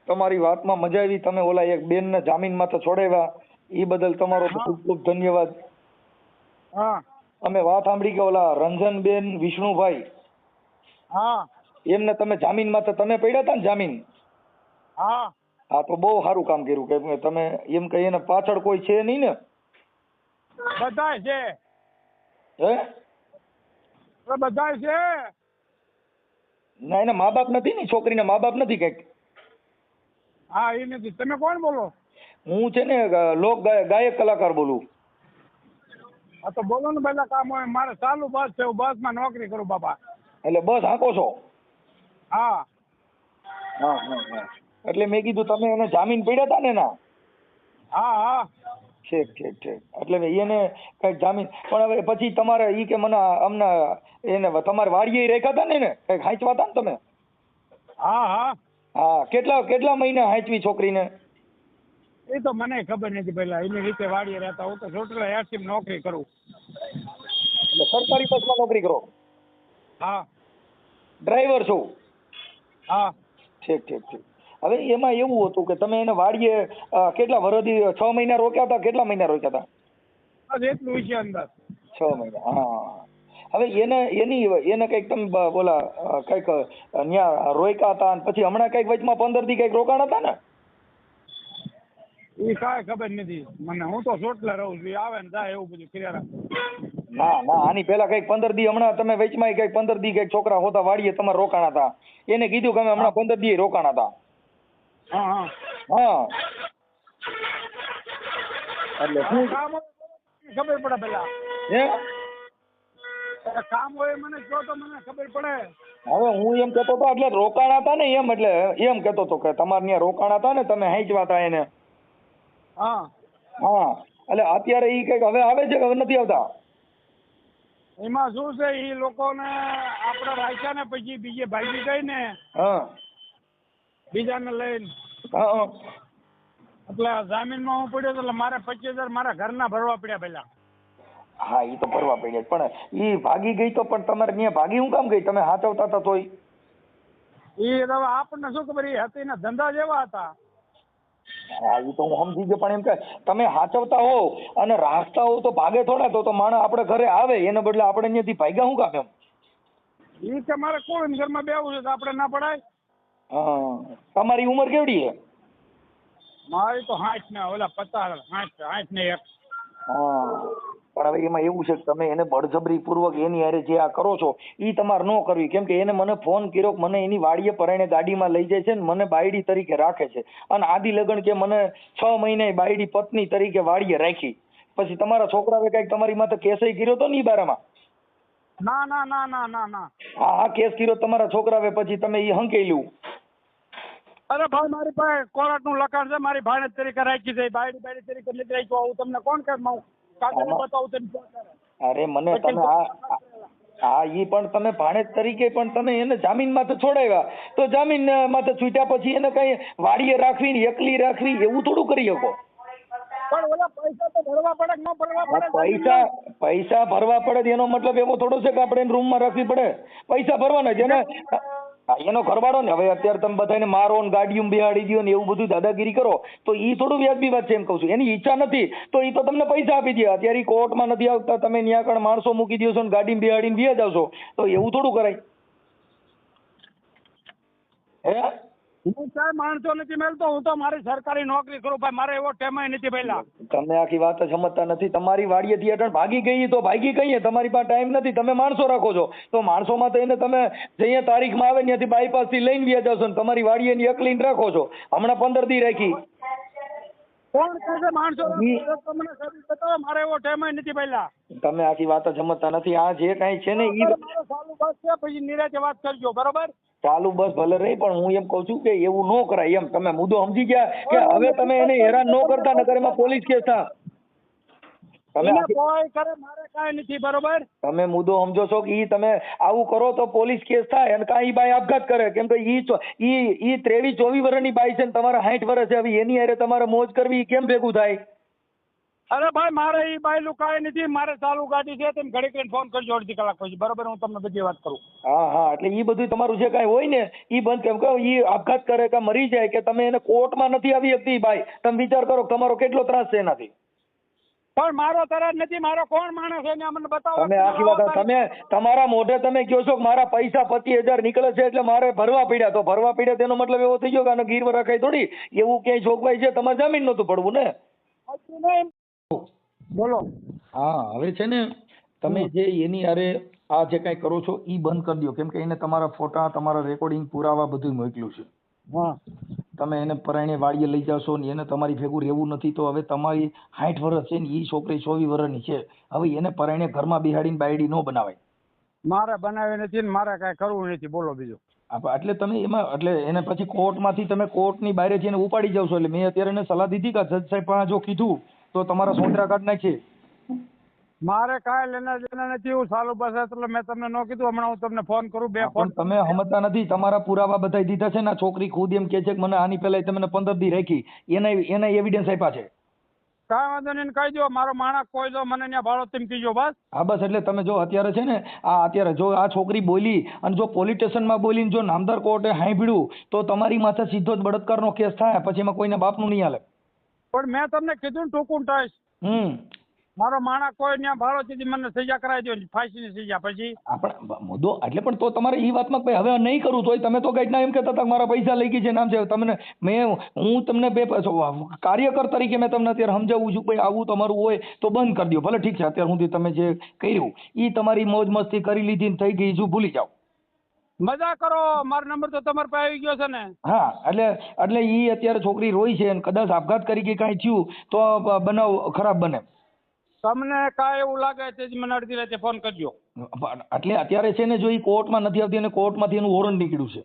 તમારી વાતમાં મજા આવી, તમે ઓલા એક બેનને જામીનમાં તો છોડાવ્યા, એ બદલ તમારો ખૂબ ખૂબ ધન્યવાદ. હા અમે વાત સાંભળી કે ઓલા રંજનબેન વિષ્ણુભાઈ, હા એમને તમે જામીનમાં તો તમે પડ્યા હતા ને જામીન? હા હા તો બહુ સારું કામ કર્યું કે તમે એમ કહીએ ને પાછળ કોઈ છે નહીં ને? બધાય છે. હે બધાય છે. ના એના મા બાપ નથી ને, છોકરીના મા બાપ નથી કઈક? હા એ નથી. તમે કોણ બોલો? હું છે ને લોક ગાયક કલાકાર બોલું. હા તો બોલો ને પહેલા. કામ હોય મારે ચાલુ બસ છે, હું બસમાં નોકરી કરું બાપા. એટલે બસ હાંકો છો? હા હા હા હા એટલે મેં કીધું તમે એને જામીન પડ્યા હતા ને એના? હા હા ઠીક ઠીક ઠીક. એટલે એને કઈક જામીન પણ હવે પછી તમારે ઈ કે મને અમને એને તમારે વાડીએ રાખ્યા હતા ને, એને કઈક હાંચવા હતા ને તમે? હા હા હા કેટલા મહિના હાંચવી છોકરીને? એ તો મને ખબર નથી પેલા. એની રીતે વાડીએ રહેતા. હું તો ચોટીલા એસટી નોકરી કરું. એટલે સરકારી બસમાં નોકરી કરો? હા ડ્રાઈવર છો? હા ઠીક ઠીક ઠીક. હવે એમાં એવું હતું કે તમે એને વાડીએ કેટલા વરદી 6 મહિના રોક્યા હતા? કેટલા મહિના રોક્યા હતા? બસ એટલું છે અંદર. 6 મહિના. હા હવે એને કઈક તમે બોલા કઈક ન્યા રોક્યા હતા અને પછી હમણાં કઈક વચમાં 15 દી કઈક રોકાણ હતા ને? એ કાંઈ ખબર નથી મને. હું તો ચોટલા રહું છું. એ આવે ને જાય એવું બધું કર્યા રાખે. ના ના આની પેલા કઈક 15 દી હમણાં તમે વચમાં કઈક 15 દી કઈક છોકરા હોતા વાડીએ તમારે રોકાણા હતા. એને કીધું કે અમે હમણાં 15 દી રોકાણા હતા. હા હા હા એટલે શું કામ હોય ખબર પડે પેલા. હે કામ હોય મને કહો તો મને ખબર પડે. હવે હું એમ કેતો હતો એટલે રોકાણા હતા ને એમ, એટલે એમ કેતો હતો કે તમારે ત્યાં રોકાણા હતા ને, તમે હાંચવા હતા એને? હા હા એટલે અત્યારે ઈ કઈક હવે આવે છે કે હવે નથી આવતા? એમાં શું છે એ લોકોને આપણે રાખ્યા ને પછી બીજે ભાગી ગઈ ને હા બીજાને લઈને હા એટલે જામીનમાં હું પડ્યો એટલે મારે 25,000 મારા ઘરના ભરવા પડ્યા પેલા. હા ઈ તો ભરવા પડ્યા પણ ઈ ભાગી ગઈ તો પણ તમારે ત્યાં ભાગી હું કામ ગઈ? તમે હાચવતા હતા તોય? એ હવે આપણને શું ખબર એ હતી ને ધંધા જેવા હતા. હા ઈ તો હું સમજી ગયો પણ એમ કે તમે હાચવતા હોવ અને રાખતા હોવ તો ભાગે થોડા તો માણસ આપણે ઘરે આવે એને બદલે આપણે અહીંયાથી ભાગ્યા શું કામ એમ? એ કે મારે કોઈ ઘરમાં બેવું છે તો આપણે ના પડાય. હા તમારી ઉંમર કેવડી છે? મારી તો 60 ને ઓલા 50 60 ને 1. હા પણ હવે એમાં એવું છે કે તમે એને બળજબરી પૂર્વક એની હારે જે આ કરો છો ઈ તમારે ન કરવી. કેમ કે એને મને ફોન કર્યો કે મને એની વાડીએ પરાણે ગાડીમાં લઈ જાય છે ને મને બાયડી તરીકે રાખે છે અને આદિ લગન કે મને 6 મહિને બાયડી પત્ની તરીકે વાડીએ રાખી. પછી તમારા છોકરાએ કઈક તમારી માથે કેસય કર્યો તો ને ઈ બારામાં? ના ના ના ના ના ના. હા કેસ કર્યો તમારા છોકરાએ પછી તમે ઈ હંકેલ્યું? અરે ભાઈ મારી પાસે કોર્ટનું લખાણ છે મારી ભાણેજ તરીકે રાખી છે બાયડી તરીકે નથી રાખ્યો. હું તમને કોણ કહે કાગળ બતાવું તમે. અરે મને તમે હા ઈ પણ તમે ભાણેજ તરીકે પણ તમે એને જામીન માથે છોડાવ્યા તો જામીન માથે છૂટ્યા પછી એને કઈ વાડીએ રાખવી એકલી રાખવી એવું થોડું કરી શકો? પણ ઓલા પૈસા તો ભરવા પડે કે ન ભરવા પડે? પૈસા ભરવા પડે એનો મતલબ એવો થોડો છે કે આપણે એને રૂમમાં રાખવી પડે. પૈસા ભરવાના છે ને એનો ઘરવાળો ને. હવે અત્યારે તમે બધાને મારો ને ગાડીઓ બેહાડી દો ને એવું બધું દાદાગીરી કરો તો ઈ થોડું વ્યાજબી વાત છે એમ કહું છું. એની ઈચ્છા નથી તો ઈ તો તમને પૈસા આપી દે. અત્યારે કોર્ટમાં નથી આવતા તમે ન્યા કણ માણસો મૂકી દો છો ને ગાડીમાં બેહાડીને વ્યાજ આવશો તો એવું થોડું કરાય? હે હું કાંઈ માણસો નથી મેલતો. હું તો મારી સરકારી નોકરી કરું ભાઈ. મારે એવો ટેમાય નથી પહેલા. તમે આખી વાત જ સમજતા નથી. તમારી વાડીએથી અટણ ભાગી ગઈ તો ભાગી કહીએ તમારી પાસે ટાઈમ નથી તમે માણસો રાખો છો તો માણસોમાં તો એને તમે જઈએ તારીખમાં આવે ત્યાંથી બાયપાસ થી લઈને વ્યા જાવ છો ને તમારી વાડીએની એકલીને રાખો છો. હમણાં 15 દી રાખી. કોણ કહે છે માણસો તમને બતાવો? મારે એવો ટેમાય નથી પહેલા. તમે આખી વાત જ સમજતા નથી. આ જે કાંઈ છે ને ઈ ચાલુ બસ છે પછી નિરાતે વાત કરજો બરોબર? ચાલુ બસ ભલે રહી પણ હું એમ કઉ છું કે એવું ન કરાય એમ. તમે મુદ્દો સમજી ગયા કે હવે તમે એને હેરાન ન કરતા નકર એમાં પોલીસ કેસ થાય. કોઈ કરે મારે કાંઈ નથી બરોબર? તમે મુદ્દો સમજો છો કે ઈ તમે આવું કરો તો પોલીસ કેસ થાય અને કાંઈ બાઈ આપઘાત કરે. કેમ કે ઈ 23-24 વર્ષની બાઈ છે ને તમારા 60 વર્ષ છે. હવે એની હારે તમારે મોજ કરવી કેમ ભેગું થાય? અરે ભાઈ મારે ઈ બાયલું કાંઈ નથી. મારે ચાલુ ગાડી છે તમે ઘડીક રહીને ફોન કરજો અડધી કલાક પછી બરોબર? હું તમને બધી વાત કરું. હા એટલે ઈ બધું તમારું જે કાંઈ હોય ને ઈ બંધ. કેમ કે ઈ આપઘાત કરે કે મરી જાય કે તમે એને કોર્ટમાં નથી આવી શકતી બાઈ. તમે વિચાર કરો તમારો કેટલો ત્રાસ છે એનાથી. પણ મારો તરત નથી. મારો કોણ માણસ છે એને મને બતાવો. તમે આખી વાત તમે તમારા મોઢે તમે કહો છો કે મારા પૈસા 25,000 નીકળે છે એટલે મારે ભરવા પડ્યા. તો ભરવા પડ્યા તેનો મતલબ એવો થઈ ગયો કે આને ગીરવે રખાય થોડી. એવું ક્યાંય જોગવાઈ છે? તમારે જામીન નહોતું પડવું ને? બોલો. હા હવે છે ને તમે જે એની હારે આ જે કાંઈ કરો છો ઈ બંધ કરી દો. કેમ કે એને તમારા ફોટા તમારા રેકોર્ડિંગ પુરાવા બધું મોકલ્યું છે. હા તમે એને પરાણે વાડીએ લઈ જાશો ને એને તમારી ભેગું રહેવું નથી તો હવે તમારી 60 વર્ષ છે ને ઈ છોકરી 24 વર્ષની છે. હવે એને પરાણે ઘરમાં બેહાડીને બાયડી ન બનાવાય. મારે બનાવી નથી ને મારે કાંઈ કરવું નથી. બોલો બીજું. એટલે તમે એમાં એટલે એને પછી કોર્ટમાંથી તમે કોર્ટની બહાર જઈને ઉપાડી જાવ છો. એટલે મેં અત્યારે એને સલાહ દીધી કે જજ સાહેબ પાસે જો કીધું તો તમારા સોંદરા કાઢ નાખીએ. મારે કાંઈ લેના દેના નથી. હું ચાલુ બસ એટલે મેં તમને ન કીધું. હમણાં હું તમને ફોન કરું. બે ફોન તમે સમજતા નથી. તમારા પુરાવા બધા દીધા છે ને છોકરી ખુદ એમ કે છે કે મને આની પહેલા તમને 15 દી રાખી એના એવિડન્સ આપ્યા છે. કાંઈ વાંધો નહીં કહી દો. મારો માણસ કોઈ દો મને ત્યાં ભાડો તેમ કીજો બસ. હા બસ એટલે તમે જો અત્યારે છે ને અત્યારે જો આ છોકરી બોલી અને જો પોલીસ સ્ટેશનમાં બોલીને જો નામદાર કોર્ટે સાંભળ્યું તો તમારી માથે સીધો જ બળાત્કારનો કેસ થાય. પછી એમાં કોઈને બાપનું નહીં હાલે. પણ મેં તમને કીધું ને ટૂંકું ટચ મારો માણસ કોઈ ત્યાં ભાડો થી મને સજા કરાવી દો ફાંસીની સજા. પછી આપણે મુદ્દો એટલે પણ તો તમારે એ વાતમાં ભાઈ હવે નહીં કરું તોય તમે તો કઈક ના એમ કહેતા હતા મારા પૈસા લઈ ગઈ છે નામ છે તમને હું તમને કાર્યકર તરીકે મેં તમને અત્યારે સમજાવું છું ભાઈ આવું તમારું હોય તો બંધ કરી દો. ભલે ઠીક છે અત્યાર સુધી તમે જે કર્યું એ તમારી મોજ મસ્તી કરી લીધી ને થઈ ગઈ જો ભૂલી જાઓ. મજા કરો. મારો નંબર તો તમારી પાસે આવી ગયો છે ને. હા એટલે એ અત્યારે છોકરી રોઈ છે અને કદાચ આપઘાત કરી કે કાંઈ થયું તો બનાવ ખરાબ બને. તમને કાંઈ એવું લાગે તે મને અડધી રાતે ફોન કરજો. એટલે અત્યારે છે ને જો એ કોર્ટમાં નથી આવતી અને કોર્ટમાંથી એનું વોરંટ નીકળ્યું છે.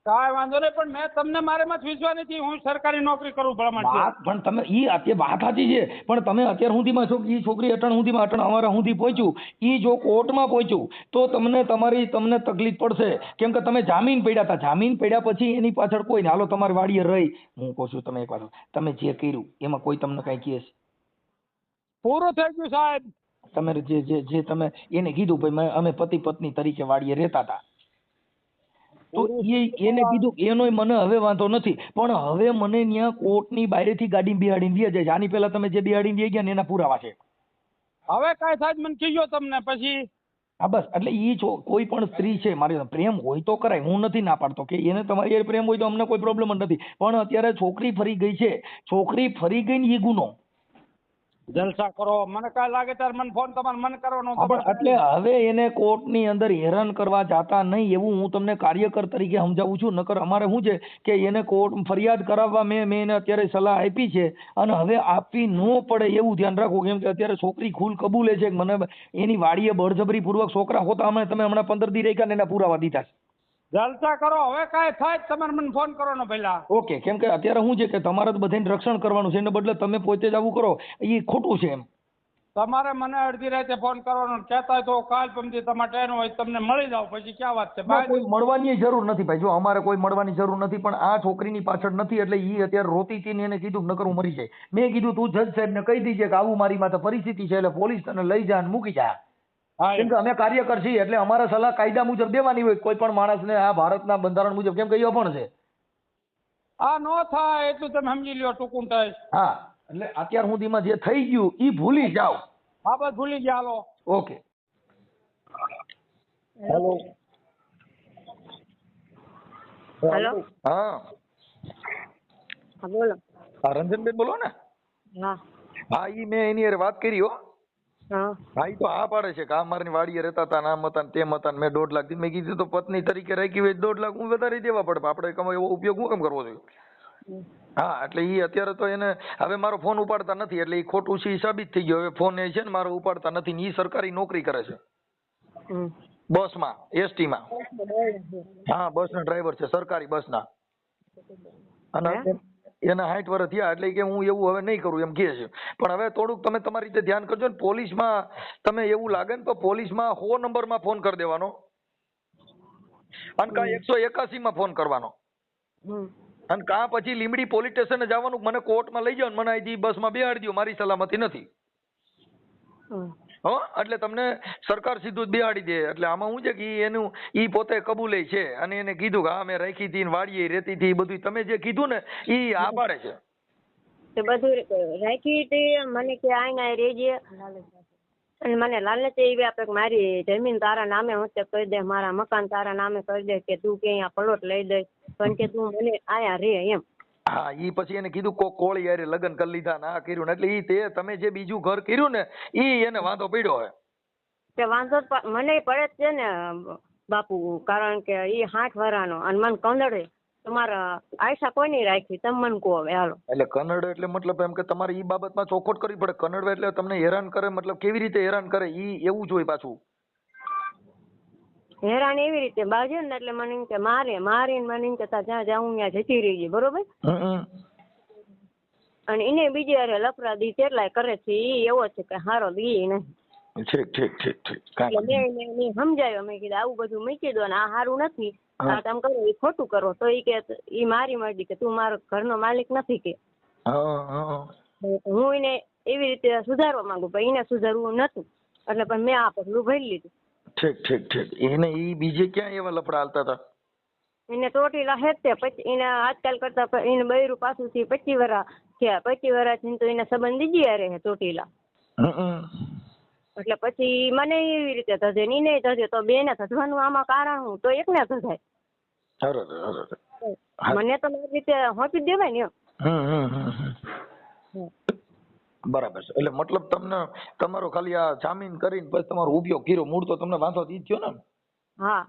કાંઈ વાંધો નહીં, પણ મેં તમને મારેમાં જ વિશ્વાસ નથી. હું સરકારી નોકરી કરું ભલામણ છે. વાત પણ તમે ઈ અત્યારે વાત સાચી છે, પણ તમે અત્યાર સુધીમાં છો કે ઈ છોકરી અટણ સુધીમાં અટણ અમારા સુધી પહોંચ્યું, ઈ જો કોર્ટમાં પહોંચ્યું તો તમને તકલીફ પડશે. કેમ કે તમે જામીન પડ્યા હતા, જામીન પડ્યા પછી એની પાછળ કોઈ ને હાલો તમારી વાડીએ રહી, હું કહું છું તમે એક વાર તમે જે કર્યું એમાં કોઈ તમને કઈ કહે છે? પૂરું થઈ ગયું સાહેબ. તમે જે તમે એને કીધું ભાઈ અમે પતિ પત્ની તરીકે વાડીએ રહેતા હતા, તો એને કીધું એનોય મને હવે વાંધો નથી, પણ હવે મને ત્યાં કોર્ટની બારેથી ગાડી બિહાડીને દે જાય. આની પહેલા તમે જે બિહાડીને દઈ ગયા ને એના પુરાવા છે. હવે કાંઈ સાહેબ મને કીધો તમને પછી. હા બસ, એટલે ઈ કોઈ પણ સ્ત્રી છે મારી પ્રેમ હોય તો કરાય, હું નથી ના પાડતો કે એને તમારી હારે પ્રેમ હોય તો અમને કોઈ પ્રોબ્લેમ જ નથી, પણ અત્યારે છોકરી ફરી ગઈ છે, છોકરી ફરી ગઈ ને એ ગુનો. જલસા કરો, મને કાંઈ લાગે ત્યારે મને ફોન તમારે મને કરવાનો. એટલે હવે એને કોર્ટની અંદર હેરાન કરવા જાતા નહીં એવું હું તમને કાર્યકર તરીકે સમજાવું છું. નકર અમારે શું છે કે એને કોર્ટ ફરિયાદ કરાવવા મેં એને અત્યારે સલાહ આપી છે, અને હવે આપવી ન પડે એવું ધ્યાન રાખો. કેમ કે અત્યારે છોકરી ખુલ કબૂલે છે કે મને એની વાડીએ બળજબરી પૂર્વક છોકરા હોતા અમે તમે હમણાં 15 દી રાખ્યા ને એના પુરાવા દીધા છે. જલસા કરો, હવે કાંઈ થાય તમારે મને ફોન કરવાનો પહેલા. ઓકે, કેમ કે અત્યારે શું છે કે તમારે બધાને રક્ષણ કરવાનું છે, એને બદલે તમે પોતે જ આવું કરો એ ખોટું છે. એમ તમારે મને અડધી રાતે ફોન કરવાનો, કહેતા હોય તો કાલ પમદી તમારે ટ્રેન હોય તમને મળી જાવ, પછી ક્યાં વાત છે. કોઈ મળવાની જરૂર નથી ભાઈ, જો અમારે કોઈ મળવાની જરૂર નથી, પણ આ છોકરીની પાછળ નથી એટલે ઈ અત્યારે રોતી હતી ને એને કીધું નકર હું મરી જાય. મેં કીધું તું જજ સાહેબ ને કહી દીજે કે આવું મારી માથે પરિસ્થિતિ છે, એટલે પોલીસ તને લઈ જા અને મૂકી જા. કેમ કે અમે કાર્યકર છીએ એટલે અમારા સલાહ કાયદા મુજબ દેવાની હોય કોઈ પણ માણસને, આ ભારતના બંધારણ મુજબ. કેમ કે એ અભણ છે. આ નો થાય એટલું તમે સમજી લ્યો, ટૂંકું થાય. હા, એટલે અત્યાર સુધીમાં જે થઈ ગયું ઈ ભૂલી જાઓ. હા બસ ભૂલી ગયા. Hello okay. હેલો. હેલો. હા બોલો. હા, રંજનબેન બોલો ને? હા હા, ઈ મેં એની હારે વાત કરી હો. હા હા, ઈ તો હા પાડે છે કે આ મારી વાડીએ રહેતા હતા, આમ હતા તેમ હતા. મેં 1.5 લાખ મેં કીધું તો પત્ની તરીકે રાખી હોય 1.5 લાખ હું વધારે દેવા પડે, આપણે કમાય એવો ઉપયોગ હું કેમ કરવો જોઈએ? હા, એટલે ઈ અત્યારે તો એને હવે મારો ફોન ઉપાડતા નથી એટલે ઈ ખોટું છે સાબિત થઈ ગયો. હવે ફોન એ છે ને મારો ઉપાડતા નથી ને ઈ સરકારી નોકરી કરે છે બસમાં, એસટી માં. હા, બસના ડ્રાઈવર છે સરકારી બસના, અને એના 60 વર્ષ થયા એટલે કે હું એવું હવે નહીં કરું એમ કહે છે. પણ હવે થોડુંક તમે તમારી રીતે ધ્યાન કરજો ને. પોલીસમાં તમે એવું લાગે ને તો પોલીસમાં 100 નંબરમાં ફોન કરી દેવાનો અને કાં 181 માં ફોન કરવાનો, અને કાં પછી લીંબડી પોલીસ સ્ટેશને જવાનું, મને કોર્ટમાં લઈ જાવ ને મને અહીંથી બસમાં બેહાડી દો, મારી સલામતી નથી. હો, એટલે તમને સરકાર સીધું જ બેહાડી દે. એટલે આમાં શું છે કે એનું ઈ પોતે કબૂલે છે અને એને કીધું કે હા મેં રાખી હતી વાડીએ રહેતી હતી, બધું તમે જે કીધું ને ઈ આ પાડે છે. તો બધું રાખી હતી મને કે આઈને રેજે, અને મને લાલચ એવી આપે કે મારી જમીન તારા નામે હું તે કરી દે, મારા મકાન તારા નામે કરી દે, કે તું કે અહીંયા પ્લોટ લઈ દે પણ કે તું મને આયા રે એમ. હા, ઈ પછી એને કીધું કોળી યારે લગ્ન કરી લીધા ને આ કર્યું ને, એટલે ઈ તે તમે જે બીજું ઘર કર્યું ને ઈ એને વાંધો પડ્યો હે. તે વાંધો મને પડે જ છે ને બાપુ, કારણ કે ઈ 60 વર્ષનો અને મને કંદડે તમારા આયસા કોઈ નહીં રાખી, તમે મને કહો હવે હાલો. એટલે કન્નડ એટલે મતલબ એમ કે તમારે ઈ બાબતમાં ચોખવટ કરવી પડે. કન્નડ એટલે તમને હેરાન કરે, મતલબ કેવી રીતે હેરાન કરે ઈ એવું જોઈએ પાછું. હેરાન એવી રીતે બાજુ ને એટલે મને એમ કે મારીને મને એમ કે જ્યાં જાઉં ત્યાં જતી રહી, બરોબર. અને એને બીજી યારે લફરા દી કેટલાય કરે છે, ઈ એવો છે કે હારો દી નહીં. એટલે મેં એને સમજાવ્યો, મેં કીધું આવું બધું મૂકી દો ને આ સારું નથી, આ તમે કરો એ ખોટું કરો. તો ઈ કે ઈ મારી મરજી, કે તું મારો ઘરનો માલિક નથી કે. હું એને એવી રીતે સુધારવા માંગુ પણ એને સુધારવું નતું, એટલે પણ મેં આ પગલું ભરી લીધું. ઠીક. એને ઈ બીજે ક્યાં એવા લફડા હાલતા હતા? એને ચોટીલા હેતે પછી એને આજકાલ કરતા એને બૈરું પાછું થી 25 વર્ષ થયા, 25 વર્ષથી તો એને સંબંધ દીજી યારે હે ચોટીલા. એટલે પછી મને એવી રીતે ધજે ને એને ધજે, તો બેને ધજવાનું આમાં કારણ હું? તો એકને ધજાય. મને તો મારી રીતે હોંચી દેવાય ને એમ. બરાબર છે. એટલે મતલબ તમને તમારો ખાલી આ જામીન કરીને પછી તમારો ઉપયોગ કર્યો, મૂળ તો તમને વાંધો ઈ થયો ને? હા.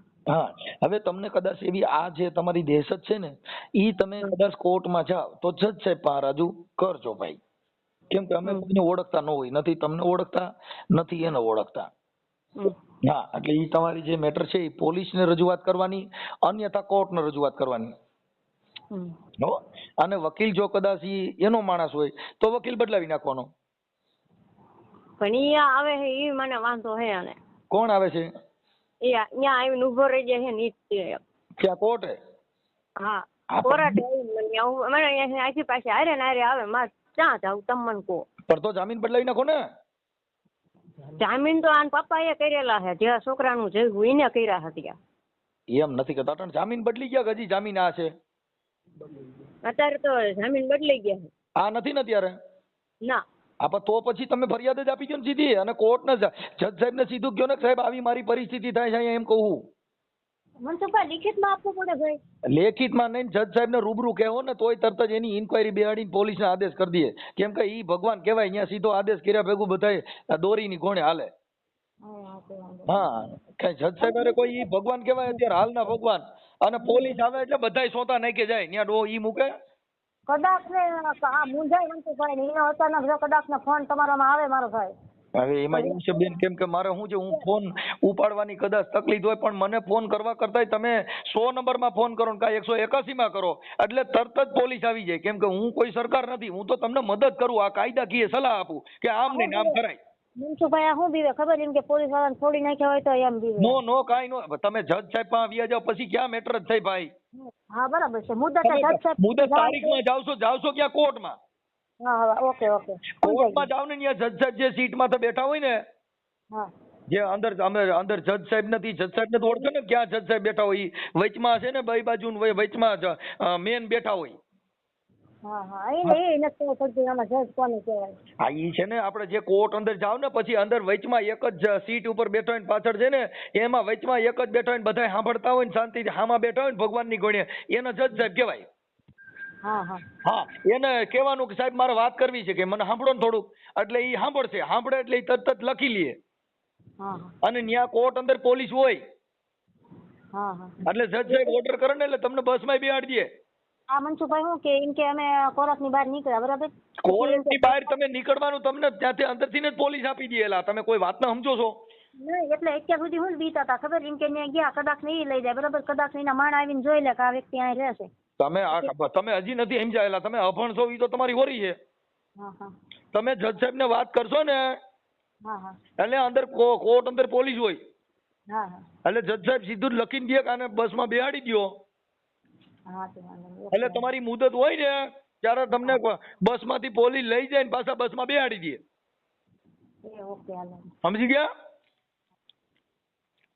હવે તમને કદાચ એવી આ જે તમારી દહેશત છે ને ઈ તમે કદાચ કોર્ટમાં જાવ તો જજ સાહેબ પાસે રજૂ કરજો ભાઈ. કેમ કે અમે કોઈને ઓળખતા ન હોય, નથી તમને ઓળખતા નથી એને ઓળખતા. હા, એટલે ઈ તમારી જે મેટર છે એ પોલીસને રજૂઆત કરવાની, અન્યથા કોર્ટને રજૂઆત કરવાની. હો, અને વકીલ જો કદાચ એનો માણસ હોય તો વકીલ બદલાવી નાખવાનો. પણ ઈ આવે છે ઈ મને વાંધો હે. અને કોણ આવે છે? ઈ અહીંયા આવીને ઉભો રહી જાય છે ને ઈ જ છે. ક્યાં કોર્ટે? હા, કોર્ટે આવીને મને અહીંયાથી પાછી હારે ને હારે આવે. મારે ક્યાં જાવ તમે મને કહો. પણ તો જામીન બદલાવી નાખો ને. જામીન તો આન પપ્પાએ કરેલા છે, જે છોકરાનું જેવું એને કર્યા હતા. એમ નથી કરતા, પણ જામીન બદલી ગયા કે હજી જામીન આ છે? અત્યારે તો જામીન બદલાઈ ગયા છે. આ નથી ને અત્યારે? ના. તો પછી તમે ફરિયાદ જ આપી દો ને સીધી, અને કોર્ટને જજ સાહેબ ને સીધું કહો ને સાહેબ આવી મારી પરિસ્થિતિ થાય છે અહીંયા, એમ કહું. મનસુખભાઈ લેખિતમાં આપવું પડે ભાઈ. લેખિતમાં નહીં, જજ સાહેબ ને રૂબરૂ કહેવો ને તોય તરત જ એની ઇન્કવાયરી બેહાડીને પોલીસને આદેશ કરી દે. કેમ કે ઈ ભગવાન કહેવાય, અહીંયા સીધો આદેશ કર્યા ભેગું બધાય દોરીની ઘોડે હાલે. હા, કઈ જજ સાહેબ અરે કોઈ ઈ ભગવાન કહેવાય અત્યારે હાલના ભગવાન, અને પોલીસ આવે એટલે બધાય સોતા નાખી જાય ત્યાં ડો ઈ મૂકે. કદાચ ને આ મુંજાઈ મનસુખભાઈ ને એનો અચાનક જો કદાચ ને ફોન તમારામાં આવે મારો ભાઈ. હવે એમાં એવું છે બેન, કેમ કે મારે શું છે, હું ફોન ઉપાડવાની કદાચ તકલીફ હોય, પણ મને ફોન કરવા કરતાંય તમે 100 નંબરમાં ફોન કરો ને કાંઈ 181 માં કરો એટલે તરત જ પોલીસ આવી જાય. કેમ કે હું કોઈ સરકાર નથી, હું તો તમને મદદ કરું, આ કાયદાકીય સલાહ આપું કે આમ નહીં આમ કરાય. મનસુખભાઈ આ શું બીવે ખબર, એમ કે પોલીસ વાળાને છોડી નાખ્યા હોય તો એમ બીવે. નો કાંઈ નો, તમે જજ સાહેબ પાસે આવ્યા જાવ પછી ક્યાં મેટર જ થઈ ભાઈ. હા બરાબર છે. મુદત જજ સાહેબ મુદત તારીખમાં જાવશો ક્યાં? કોર્ટમાં. હા ઓકે કોર્ટમાં જાવ ને, ત્યાં જજ સાહેબ જે સીટમાં તો બેઠા હોય ને, હા જે અંદર જજ સાહેબ નથી, જજ સાહેબ ને તો ઓળખો ને ક્યાં જજ સાહેબ બેઠા હોય, વચમાં છે ને બે બાજુ વચમાં મેન બેઠા હોય. હા એ નથી પડતું આમાં જજ કોને કહેવાય. હા, ઈ છે ને, આપણે જે કોર્ટ અંદર જાવ ને પછી અંદર વચમાં એક જ સીટ ઉપર બેઠો હોય ને પાછળ છે ને એમાં વચમાં એક જ બેઠો હોય ને બધા સાંભળતા હોય ને શાંતિથી હામાં બેઠા હોય ને ભગવાનની ગોળે, એને જજ સાહેબ કહેવાય. હા, એને કહેવાનું કે સાહેબ મારે વાત કરવી છે, કે મને સાંભળો ને થોડુંક, એટલે ઈ સાંભળે એટલે ઈ તરત જ લખી લે. અને ન્યા કોર્ટ અંદર પોલીસ હોય એટલે જજ સાહેબ ઓર્ડર કરે ને એટલે તમને બસમાં બેહાડી દે. આ મનસુખભાઈ શું કે એમ કે અમે કોર્ટની બહાર નીકળ્યા બરાબર, કોર્ટની બહાર તમે નીકળવાનું તમને ત્યાંથી અંદરથી જ પોલીસ આપી દેલા. તમે કોઈ વાતને સમજો છો? નહીં, એટલે અત્યાર સુધી હું બીતા હતા ખબર, એમ કે ત્યાં ગયા કદાચ નહીં લઈ જાય બરાબર, કદાચ એના માણ આવીને જોઈ લે કે આ વ્યક્તિ અહીં રહેશે. તમે હજી નથી સમજાયેલા, તમે અભણ છો એ તો તમારી હોરી છે. તમે જજ સાહેબ ને વાત કરશો ને એટલે અંદર કોર્ટ અંદર પોલીસ હોય એટલે જજ સાહેબ સીધું જ લખીને દે કે આને બસમાં બેહાડી દો. એટલે તમારી મુદત હોય ને ત્યારે તમને બસમાંથી પોલીસ લઈ જાય ને પાછા બસમાં બેહાડી દે. સમજી ગયા?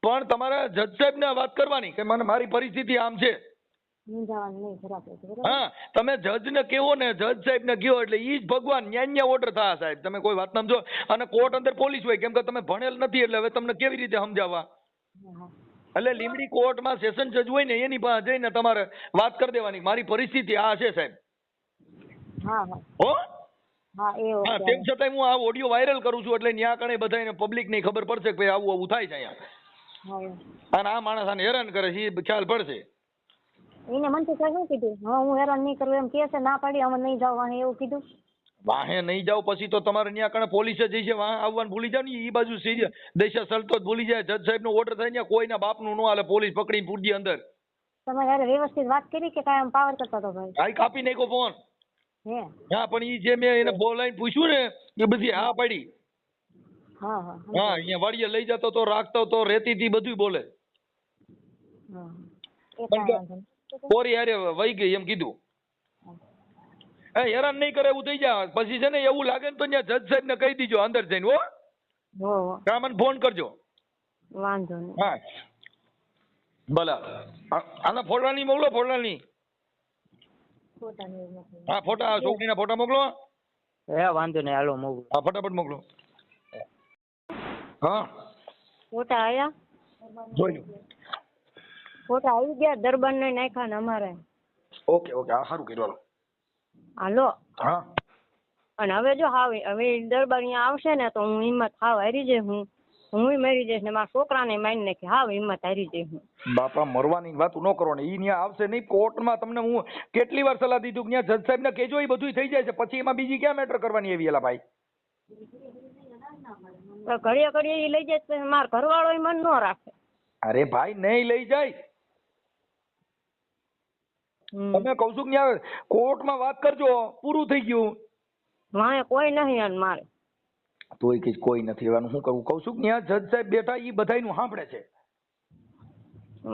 પણ તમારે જજ સાહેબ ને વાત કરવાની કે મને મારી પરિસ્થિતિ આમ છે. હા, તમે જજ ને કેવો ને, જજ સાહેબ ને કયો એટલે ઈ જ ભગવાન ન્યા ઓર્ડર થાય સાહેબ. તમે કોઈ વાત સમજો, અને કોર્ટ અંદર પોલીસ હોય કેમ કે તમે ભણેલ નથી એટલે હવે તમને કેવી રીતે સમજાવવા. એટલે લીમડી કોર્ટમાં સેશન જજ હોય ને એની પાસે જઈને તમારે વાત કરી દેવાની, મારી પરિસ્થિતિ આ છે સાહેબ. હો હા, તેમ છતાં હું આ ઓડિયો વાયરલ કરું છું એટલે ન્યા કણે બધાને પબ્લિક ને ખબર પડશે કે ભાઈ આવું થાય છે અહીંયા, અને આ માણસ આને હેરાન કરે છે એ ખ્યાલ પડશે. એને મનસુખભાઈ શું કીધું, હું હેરાન નહીં કરું એમ કહે છે, ના પાડી અમે નહીં જાવ વાહે એવું કીધું. વાહે નહીં જાવ પછી તો તમારે ત્યાં કણે પોલીસે જઈ છે, વાહ આવવાનું ભૂલી જાવ ને, એ બાજુ દેશા સલતો ભૂલી જાય. જજ સાહેબ નો ઓર્ડર થાય ત્યાં કોઈના બાપનું ન હાલે, પોલીસ પકડીને પૂરજી અંદર. તમે યાર વ્યવસ્થિત વાત કરી કે કાયમ પાવર કરતા તો ભાઈ? કાઈ કાપી નાખ્યો ફોન. હા, પણ ઈ જે મેં એને બોલાઈને પૂછ્યું ને એ બધી હા પાડી. હા, અહીંયા વાડીએ લઈ જતો તો, રાખતો તો, રેતી થી બધું બોલે. કોરી હારે વહી ગઈ એમ કીધું. હેરાન નહીં કરે એવું થઈ જાય પછી છે ને, એવું લાગે ને તો ત્યાં જજ સાહેબ ને કહી દીજો અંદર જઈને. હો, મને ફોન કરજો. વાંધો નહીં. હા ભલે, આના ફોટાની મોકલો, ફોટાની. હા, ફોટા છોકરીના ફોટા મોકલો. વાંધો નહીં, હાલો મોકલો. હા, ફટાફટ મોકલો. હા, ફોટા આયા? જોઈ લો. ફોટા આવી ગયા, દરબાર ને નાખ્યા ને અમારે. ઓકે, આ સારું કર્યું. હાલો. હા, અને હવે જો હવે દરબાર અહીંયા આવશે ને તો હું હિંમત હાવ હારી જઈશ. હું મરી જઈશ ને મારા છોકરાને મારી નાખી, હાવ હિંમત હારી જઈશ હું. બાપા મરવાની વાત ન કરો ને, ઈ ત્યાં આવશે નહીં કોર્ટમાં. તમને હું કેટલી વાર સલાહ દીધું કે ત્યાં જજ સાહેબ ને કહેજો, એ બધું થઈ જાય છે પછી એમાં બીજી ક્યાં મેટર કરવાની એવી એલા ભાઈ. ઘડીએ ઘડીએ ઈ લઈ જાય તો મારા ઘરવાળો મન ન રાખે. અરે ભાઈ નહીં લઈ જાય. તમે કહું છું કે કોર્ટમાં વાત કરજો, પૂરું થઈ ગયું. મારે કોઈ નહીં અને મારે તોય કે કોઈ નથી. એવાનું શું કરવું? કહું છું કે ત્યાં જજ સાહેબ બેઠા ઈ બધાયનું સાંભળે છે.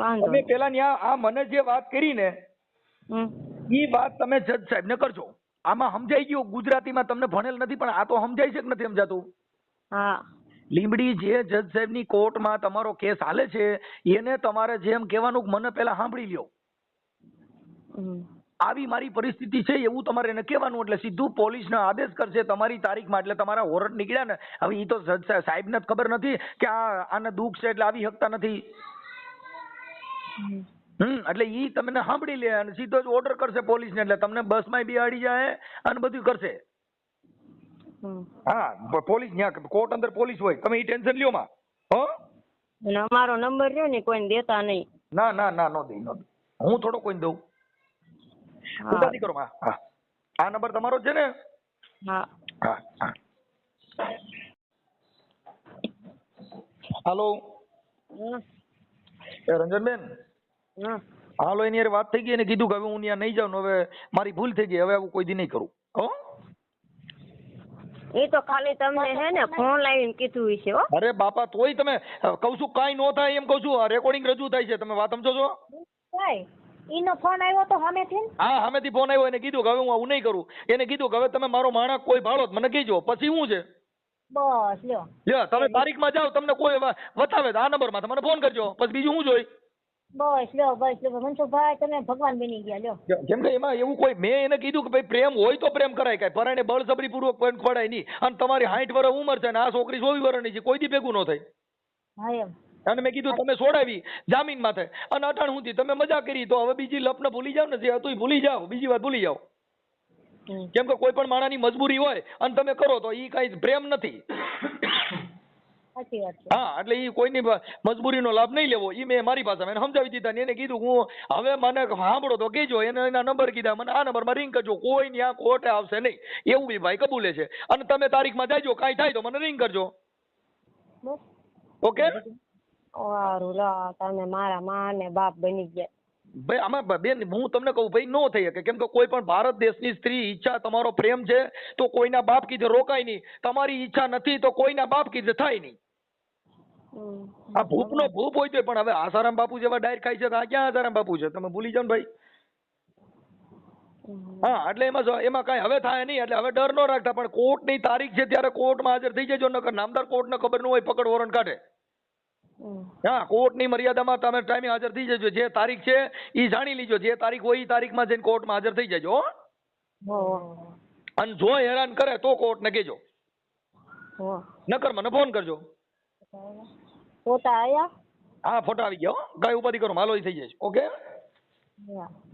વાંધો તમે પેલા ત્યાં આ મને જે વાત કરી ને ઈ વાત તમે જજ સાહેબ ને કરજો. આમાં સમજાઈ ગયું ગુજરાતીમાં? તમને ભણેલ નથી પણ આ તો સમજાય છે કે નથી સમજાતું? હા. લીંબડી જે જજ સાહેબ ની કોર્ટમાં તમારો કેસ હાલે છે એને તમારે જેમ કહેવાનું મને પેલા સાંભળી લ્યો. આવી મારી પરિસ્થિતિ છે એવું તમારે એને કહેવાનું. એટલે સીધું પોલીસનો આદેશ કરશે તમારી તારીખમાં. એટલે તમારા વોરંટ નીકળ્યા ને. હવે ઈ તો સાહેબ ને ખબર નથી કે આને દુઃખ છે એટલે આવી શકતા નથી. એટલે ઈ તમને સાંભળી લે અને સીધો જ ઓર્ડર કરશે પોલીસ ને. એટલે તમને બસમાં બિહાડી જાય અને બધું કરશે. હા, પોલીસ ત્યાં કોર્ટ અંદર પોલીસ હોય. તમે ઈ ટેન્શન લ્યો માં. હો, અમારો નંબર રહ્યો ને કોઈને દેતા નહીં. ના ના ના, નો દે, નો દે. હું થોડો કોઈને દઉં. ઉપાધિ કરો માં. હા, આ નંબર તમારો છે ને? હા હા હા. હાલો રંજનબેન. હાલો, એની યાર વાત થઈ ગઈ. એને કીધું કે હવે હું ત્યાં નહીં જાઉં. હવે મારી ભૂલ થઈ ગઈ. હવે આવું કોઈ દી નહીં કરું. હો, એ તો ખાલી તમને હે ને ફોન લાવીને કીધું છે. હો, અરે બાપા, તોય તમે કહું છું કાંઈ નો થાય એમ કહું છું. આ રેકોર્ડિંગ રજૂ થાય છે. તમે વાત સમજો છો? ઈનો ફોન આવ્યો તો સામેથી? હા, સામેથી ફોન આવ્યો. એને કીધું કે હવે હું આવું નહીં કરું. એને કીધું કે હવે તમે મારો માણસ કોઈ ભાળો મને કહેજો. પછી શું છે? બસ લ્યો, લ્યો તમે તારીખમાં જાઓ, તમને કોઈ બતાવે તો આ નંબરમાં તમને ફોન કરજો. પછી બીજું શું જોઈ? બસ લ્યો, બસ લ્યો. મનસુખભાઈ તમે ભગવાન બની ગયા. લ્યો, કેમ કે એમાં એવું કોઈ, મેં એને કીધું કે ભાઈ પ્રેમ હોય તો પ્રેમ કરાય. કાંઈ પરાણે બળજબરી પૂર્વક પડાય નહીં. અને તમારી 60 વર્ષ ઉંમર છે ને આ છોકરી 24 વર્ષની છે. કોઈ દી ભેગું ન થાય. હા એમ. અને મેં કીધું તમે છોડાવી જામીન માથે અને 98 સુધી તમે મજા કરી તો હવે બીજી લપને ભૂલી જાવ ને. જે હતું ભૂલી જાઓ, બીજી વાત ભૂલી જાઓ. કેમ કે કોઈ પણ માણસની મજબૂરી હોય અને તમે કરો તો ઈ કઈ પ્રેમ નથી. સાચી વાત છે. હા, એટલે ઈ કોઈની મજબૂરીનો લાભ નહીં લેવો. ઈ મેં મારી પાસે એને સમજાવી દીધા ને એને કીધું હું હવે મને સાંભળો તો કહેજો. એને એના નંબર કીધા. મને આ નંબરમાં રિંગ કરજો. કોઈ ની આ કોર્ટે આવશે નહીં એવું બી ભાઈ કબૂલે છે. અને તમે તારીખમાં જાજો, કાંઈ થાય તો મને રિંગ કરજો. ઓકે? વારું લા, તમે મારા માં ને બાપ બની ગયા. ભાઈ આમાં બેન હું તમને કહું ભાઈ નો થઈ શકે. કેમ કે કોઈ પણ ભારત દેશની સ્ત્રી ઈચ્છા તમારો પ્રેમ છે તો કોઈના બાપ કીધે રોકાય નહીં. તમારી ઈચ્છા નથી તો કોઈના બાપ કીધે થાય નહીં. આ ભૂપનો ભૂપ હોય તો પણ હવે આસારામ બાપુ જેવા ડાયર ખાઈ છે તો આ ક્યાં આસારામ બાપુ છે? તમે ભૂલી જાઓ ને ભાઈ. હા, એટલે એમાં કઈ હવે થાય નહીં. એટલે હવે ડર ન રાખતા. પણ કોર્ટની તારીખ છે ત્યારે કોર્ટમાં હાજર થઈ જજો. નકર નામદાર કોર્ટને ખબર ન હોય પકડ વોરંટ કાઢે. હા, કોર્ટની મર્યાદામાં તમે ટાઈમે હાજર થઈ જજો. જે તારીખ છે એ જાણી લીજો. જે તારીખ હોય એ તારીખમાં જઈને કોર્ટમાં હાજર થઈ જજો. અને જો હેરાન કરે તો કોર્ટને કહેજો. નકર મને ફોન કરજો. ફોટા આયા? હા, ફોટા આવી ગયા. કઈ ઉપાધિ કરો, માલો થઈ જાય. ઓકે,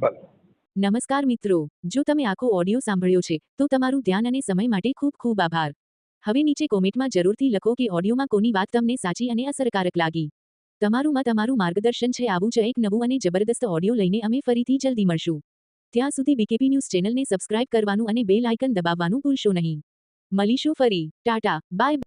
ભલે. નમસ્કાર મિત્રો, જો તમે આખો ઓડિયો સાંભળ્યો છે તો તમારું ધ્યાન અને સમય માટે ખૂબ ખૂબ આભાર. હવે નીચે કોમેન્ટમાં જરૂરથી લખો કે ઓડિયોમાં કોની વાત તમને સાચી અને અસરકારક લાગી. તમારું મત અમારું માર્ગદર્શન છે. આવું જ એક નવું અને જબરદસ્ત ઓડિયો લઈને અમે ફરીથી જલ્દી મળશું. ત્યાં સુધી બીકેપી ન્યૂઝ ચેનલને સબસ્ક્રાઇબ કરવાનું અને બેલ આઇકન દબાવવાનું ભૂલશો નહીં. મળીશું ફરી. ટાટા, બાય.